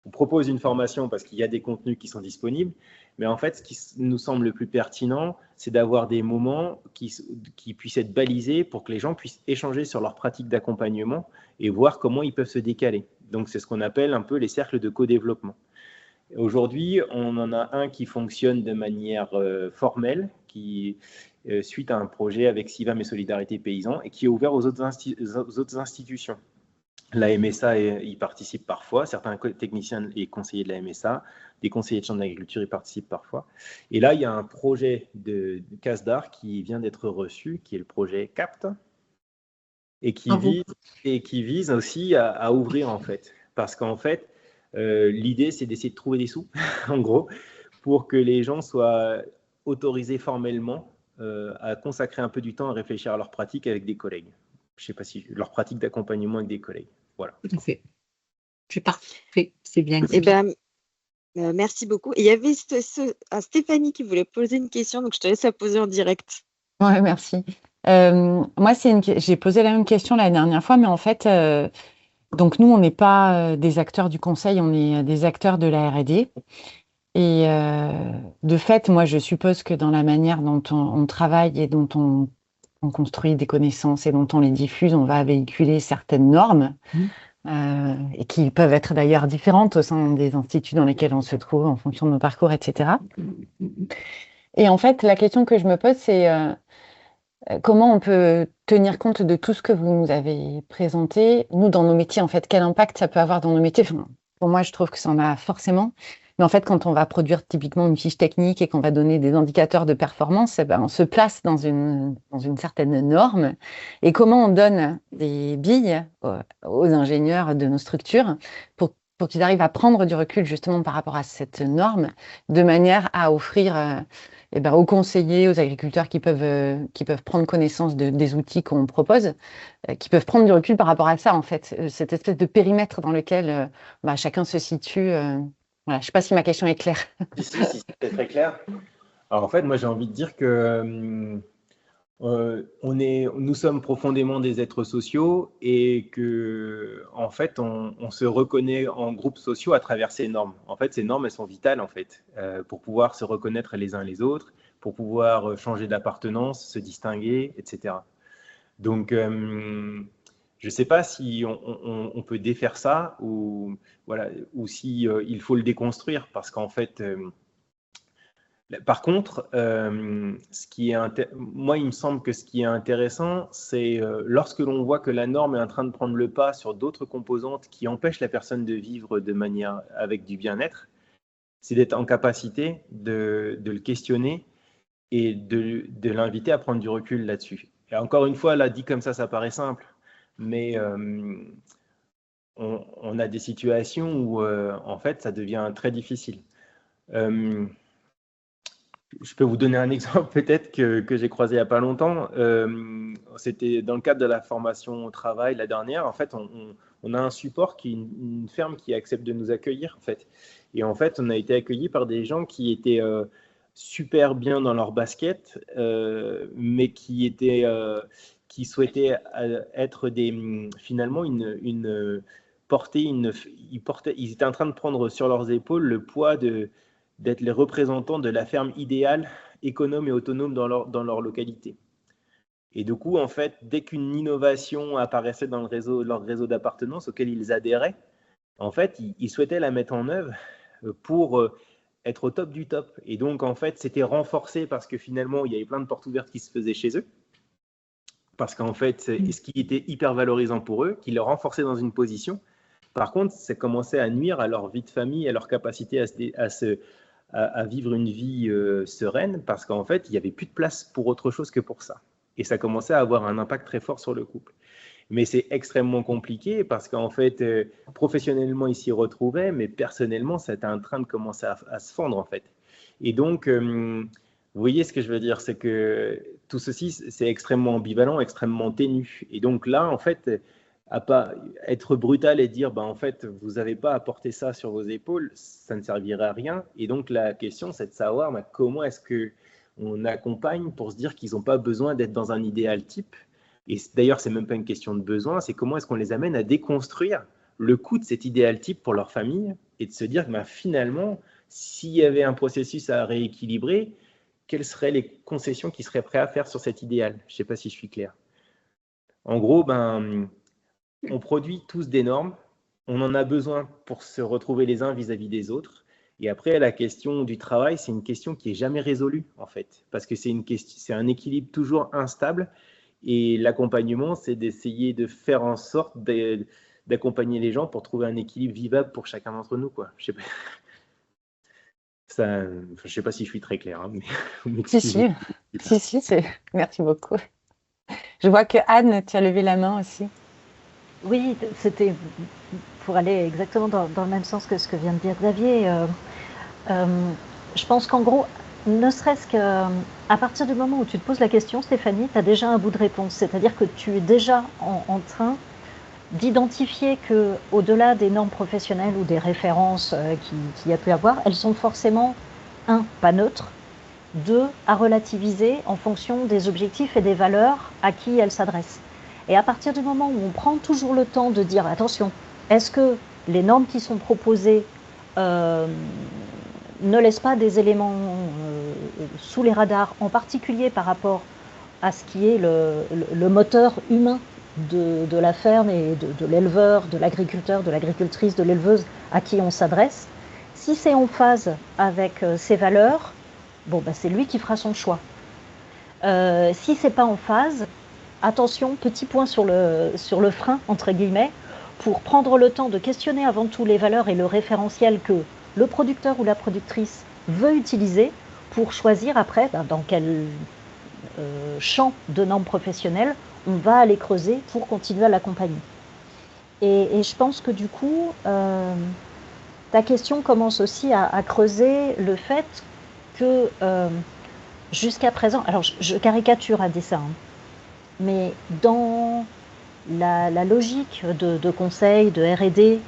on propose une formation parce qu'il y a des contenus qui sont disponibles, mais en fait, ce qui nous semble le plus pertinent, c'est d'avoir des moments qui puissent être balisés pour que les gens puissent échanger sur leurs pratiques d'accompagnement et voir comment ils peuvent se décaler. Donc, c'est ce qu'on appelle un peu les cercles de co-développement. Aujourd'hui, on en a un qui fonctionne de manière formelle, qui suite à un projet avec Sivam et Solidarité Paysans, et qui est ouvert aux autres institutions. La MSA y participe parfois, certains techniciens et conseillers de la MSA, des conseillers de chambre d'agriculture y participent parfois. Et là, il y a un projet de CASDAR qui vient d'être reçu, qui est le projet CAPT, et qui vise aussi à ouvrir, en fait. Parce qu'en fait, l'idée, c'est d'essayer de trouver des sous, en gros, pour que les gens soient autorisés formellement à consacrer un peu du temps à réfléchir à leurs pratiques avec des collègues. Je ne sais pas si leurs pratiques d'accompagnement avec des collègues. Voilà. Tout à fait. C'est parfait, c'est bien. Eh ben, merci beaucoup. Et il y avait Stéphanie qui voulait poser une question, donc je te laisse la poser en direct. Ouais, merci. Moi, j'ai posé la même question la dernière fois, mais en fait, donc nous, on n'est pas des acteurs du conseil, on est des acteurs de la R&D. Et de fait, moi, je suppose que dans la manière dont on travaille et dont on construit des connaissances et dont on les diffuse, on va véhiculer certaines normes et qui peuvent être d'ailleurs différentes au sein des instituts dans lesquels on se trouve en fonction de nos parcours, etc. Et en fait, la question que je me pose, c'est comment on peut tenir compte de tout ce que vous nous avez présenté, nous, dans nos métiers, en fait, quel impact ça peut avoir dans nos métiers. Enfin, pour moi, je trouve que ça en a forcément. Mais en fait, quand on va produire typiquement une fiche technique et qu'on va donner des indicateurs de performance, eh ben, on se place dans une certaine norme. Et comment on donne des billes aux ingénieurs de nos structures pour qu'ils arrivent à prendre du recul justement par rapport à cette norme, de manière à offrir aux conseillers, aux agriculteurs qui peuvent prendre connaissance des outils qu'on propose, qui peuvent prendre du recul par rapport à ça, en fait, cette espèce de périmètre dans lequel chacun se situe. Voilà, je ne sais pas si ma question est claire. Si, c'est très clair. Alors en fait, moi j'ai envie de dire que nous sommes profondément des êtres sociaux et que en fait on se reconnaît en groupes sociaux à travers ces normes. En fait, ces normes elles sont vitales en fait pour pouvoir se reconnaître les uns les autres, pour pouvoir changer d'appartenance, se distinguer, etc. Donc je ne sais pas si on peut défaire ça ou voilà, ou si il faut le déconstruire parce qu'en fait, par contre, moi, il me semble que ce qui est intéressant, c'est lorsque l'on voit que la norme est en train de prendre le pas sur d'autres composantes qui empêchent la personne de vivre de manière avec du bien-être, c'est d'être en capacité de le questionner et de l'inviter à prendre du recul là-dessus. Et encore une fois, là, dit comme ça paraît simple. Mais on a des situations où, en fait, ça devient très difficile. Je peux vous donner un exemple peut-être que j'ai croisé il n'y a pas longtemps. C'était dans le cadre de la formation au travail, la dernière. En fait, on a un support qui est une ferme qui accepte de nous accueillir. En fait. Et en fait, on a été accueillis par des gens qui étaient super bien dans leur basket, mais qui souhaitaient être finalement ils étaient en train de prendre sur leurs épaules le poids d'être les représentants de la ferme idéale, économe et autonome dans leur localité. Et du coup, en fait, dès qu'une innovation apparaissait dans leur réseau d'appartenance auquel ils adhéraient, en fait, ils souhaitaient la mettre en œuvre pour être au top du top. Et donc, en fait, c'était renforcé parce que finalement, il y avait plein de portes ouvertes qui se faisaient chez eux. Parce qu'en fait, ce qui était hyper valorisant pour eux, qui les renforçait dans une position. Par contre, ça commençait à nuire à leur vie de famille, à leur capacité à vivre une vie sereine, parce qu'en fait, il n'y avait plus de place pour autre chose que pour ça. Et ça commençait à avoir un impact très fort sur le couple. Mais c'est extrêmement compliqué parce qu'en fait, professionnellement, ils s'y retrouvaient, mais personnellement, c'était en train de commencer à se fendre, en fait. Et donc, vous voyez ce que je veux dire, c'est que tout ceci, c'est extrêmement ambivalent, extrêmement ténu. Et donc là, en fait, à pas être brutal et dire, en fait, vous n'avez pas à porter ça sur vos épaules, ça ne servirait à rien. Et donc, la question, c'est de savoir comment est-ce qu'on accompagne pour se dire qu'ils n'ont pas besoin d'être dans un idéal type. Et d'ailleurs, c'est même pas une question de besoin, c'est comment est-ce qu'on les amène à déconstruire le coût de cet idéal type pour leur famille et de se dire que finalement, s'il y avait un processus à rééquilibrer, quelles seraient les concessions qu'ils seraient prêts à faire sur cet idéal? Je ne sais pas si je suis clair. En gros, on produit tous des normes, on en a besoin pour se retrouver les uns vis-à-vis des autres. Et après, la question du travail, c'est une question qui n'est jamais résolue, en fait, parce que c'est un équilibre toujours instable. Et l'accompagnement, c'est d'essayer de faire en sorte d'accompagner les gens pour trouver un équilibre vivable pour chacun d'entre nous, quoi. Je sais pas si je suis très clair, hein, mais Si, merci beaucoup. Je vois que Anne, tu as levé la main aussi. Oui, c'était pour aller exactement dans le même sens que ce que vient de dire Xavier. Je pense qu'en gros, ne serait-ce qu'à partir du moment où tu te poses la question, Stéphanie, tu as déjà un bout de réponse. C'est-à-dire que tu es déjà en train d'identifier qu'au-delà des normes professionnelles ou des références qu'il y a pu avoir, elles sont forcément, pas neutres, 2, à relativiser en fonction des objectifs et des valeurs à qui elles s'adressent. Et à partir du moment où on prend toujours le temps de dire, attention, est-ce que les normes qui sont proposées ne laissent pas des éléments sous les radars, en particulier par rapport à ce qui est le moteur humain de la ferme et de l'éleveur, de l'agriculteur, de l'agricultrice, de l'éleveuse à qui on s'adresse. Si c'est en phase avec ces valeurs, c'est lui qui fera son choix. Si c'est pas en phase, attention, petit point sur le frein, entre guillemets, pour prendre le temps de questionner avant tout les valeurs et le référentiel que le producteur ou la productrice veut utiliser pour choisir après dans quel champ de normes professionnelles on va aller creuser pour continuer à l'accompagner. Et je pense que du coup, ta question commence aussi à creuser le fait que jusqu'à présent, alors je caricature à dessein, mais dans la logique de conseil, de R&D,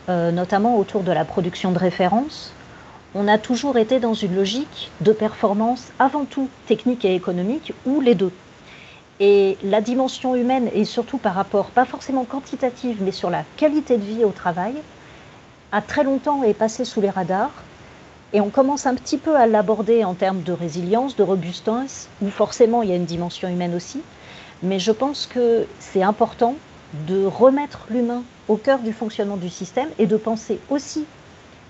notamment autour de la production de références, on a toujours été dans une logique de performance avant tout technique et économique, ou les deux. Et la dimension humaine, et surtout par rapport, pas forcément quantitative, mais sur la qualité de vie au travail, a très longtemps est passée sous les radars. Et on commence un petit peu à l'aborder en termes de résilience, de robustesse, où forcément il y a une dimension humaine aussi. Mais je pense que c'est important de remettre l'humain au cœur du fonctionnement du système et de penser aussi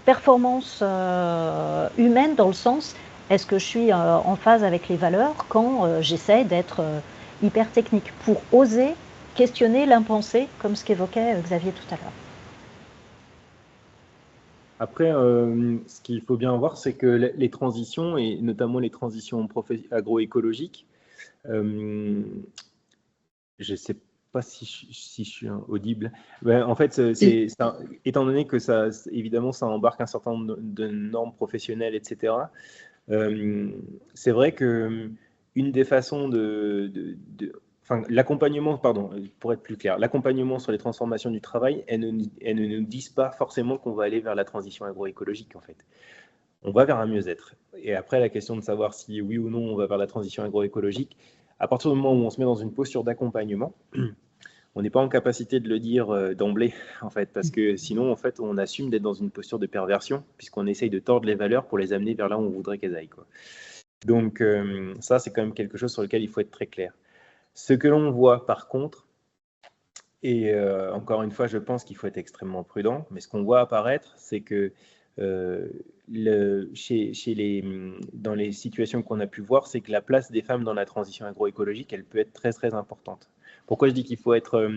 performance humaine dans le sens, est-ce que je suis en phase avec les valeurs quand j'essaie d'être hyper technique, pour oser questionner l'impensé, comme ce qu'évoquait Xavier tout à l'heure. Après, ce qu'il faut bien voir, c'est que les transitions, et notamment les transitions agroécologiques, je ne sais pas si je suis audible. En fait, étant donné que ça, évidemment, ça embarque un certain nombre de normes professionnelles, etc., c'est vrai qu'une des façons l'accompagnement, pardon, pour être plus clair, l'accompagnement sur les transformations du travail, elles ne nous disent pas forcément qu'on va aller vers la transition agroécologique, en fait. On va vers un mieux-être. Et après, la question de savoir si oui ou non on va vers la transition agroécologique, à partir du moment où on se met dans une posture d'accompagnement, on n'est pas en capacité de le dire d'emblée, en fait, parce que sinon, en fait, on assume d'être dans une posture de perversion, puisqu'on essaye de tordre les valeurs pour les amener vers là où on voudrait qu'elles aillent, quoi. Donc, ça, c'est quand même quelque chose sur lequel il faut être très clair. Ce que l'on voit, par contre, et encore une fois, je pense qu'il faut être extrêmement prudent, mais ce qu'on voit apparaître, c'est que dans les situations qu'on a pu voir, c'est que la place des femmes dans la transition agroécologique, elle peut être très, très importante. Pourquoi je dis qu'il faut être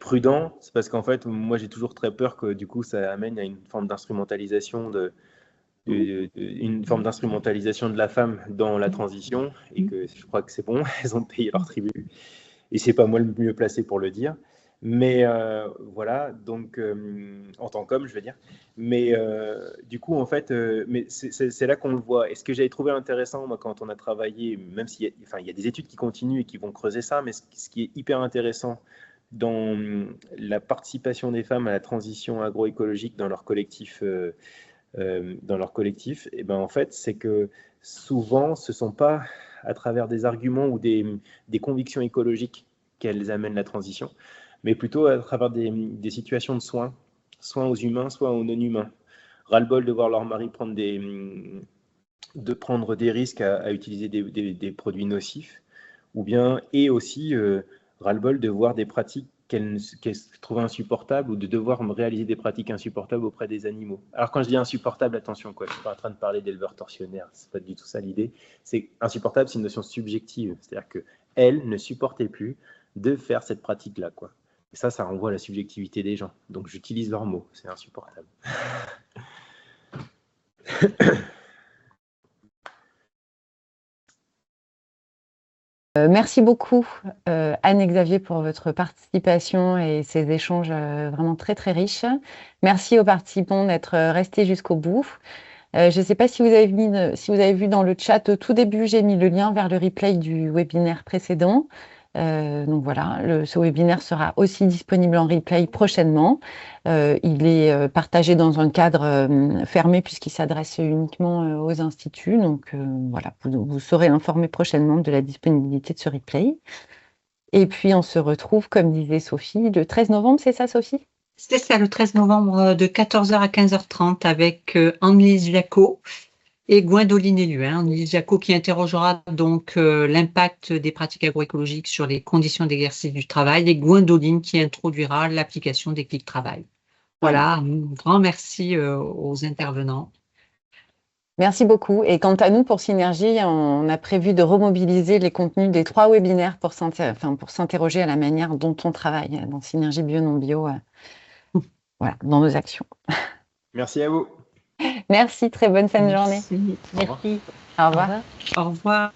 prudent? C'est parce qu'en fait, moi, j'ai toujours très peur que du coup, ça amène à une forme d'instrumentalisation une forme d'instrumentalisation de la femme dans la transition, et que je crois que c'est bon, elles ont payé leur tribut, et c'est pas moi le mieux placé pour le dire, mais voilà, donc en tant qu'homme, je veux dire, mais du coup, en fait, mais c'est là qu'on le voit. Et ce que j'avais trouvé intéressant, moi, quand on a travaillé, même s'il y a des études qui continuent et qui vont creuser ça, mais ce qui est hyper intéressant dans la participation des femmes à la transition agroécologique dans leur collectif, et ben en fait, c'est que souvent, ce ne sont pas à travers des arguments ou des convictions écologiques qu'elles amènent la transition, mais plutôt à travers des situations de soins aux humains, soit aux non-humains. Ras-le-bol de voir leur mari prendre des risques à utiliser des produits nocifs, ou bien, et aussi ras-le-bol de voir des pratiques qu'elles trouvent insupportables, ou de devoir réaliser des pratiques insupportables auprès des animaux. Alors quand je dis insupportable, attention, quoi, je ne suis pas en train de parler d'éleveurs tortionnaires, c'est pas du tout ça l'idée. C'est insupportable, c'est une notion subjective, c'est-à-dire qu'elles ne supportaient plus de faire cette pratique-là, quoi. Et ça renvoie à la subjectivité des gens. Donc j'utilise leurs mots, c'est insupportable. Merci beaucoup, Anne-Xavier, pour votre participation et ces échanges vraiment très, très riches. Merci aux participants d'être restés jusqu'au bout. Je ne sais pas si vous avez vu dans le chat au tout début, j'ai mis le lien vers le replay du webinaire précédent. Donc voilà, ce webinaire sera aussi disponible en replay prochainement. Il est partagé dans un cadre fermé puisqu'il s'adresse uniquement aux instituts. Donc voilà, vous serez informés prochainement de la disponibilité de ce replay. Et puis on se retrouve, comme disait Sophie, le 13 novembre, c'est ça, Sophie? C'est ça, le 13 novembre de 14h à 15h30 avec Annelise Jacot et Gwendoline Éluin. Annelise Jacot qui interrogera donc l'impact des pratiques agroécologiques sur les conditions d'exercice du travail et Gwendoline qui introduira l'application des clics travail. Voilà, un grand merci aux intervenants. Merci beaucoup. Et quant à nous, pour Synergie, on a prévu de remobiliser les contenus des 3 webinaires pour s'interroger à la manière dont on travaille dans Synergie Bio Non Bio, voilà, dans nos actions. Merci à vous. Merci, très bonne fin de journée. Merci. Merci. Au revoir. Au revoir.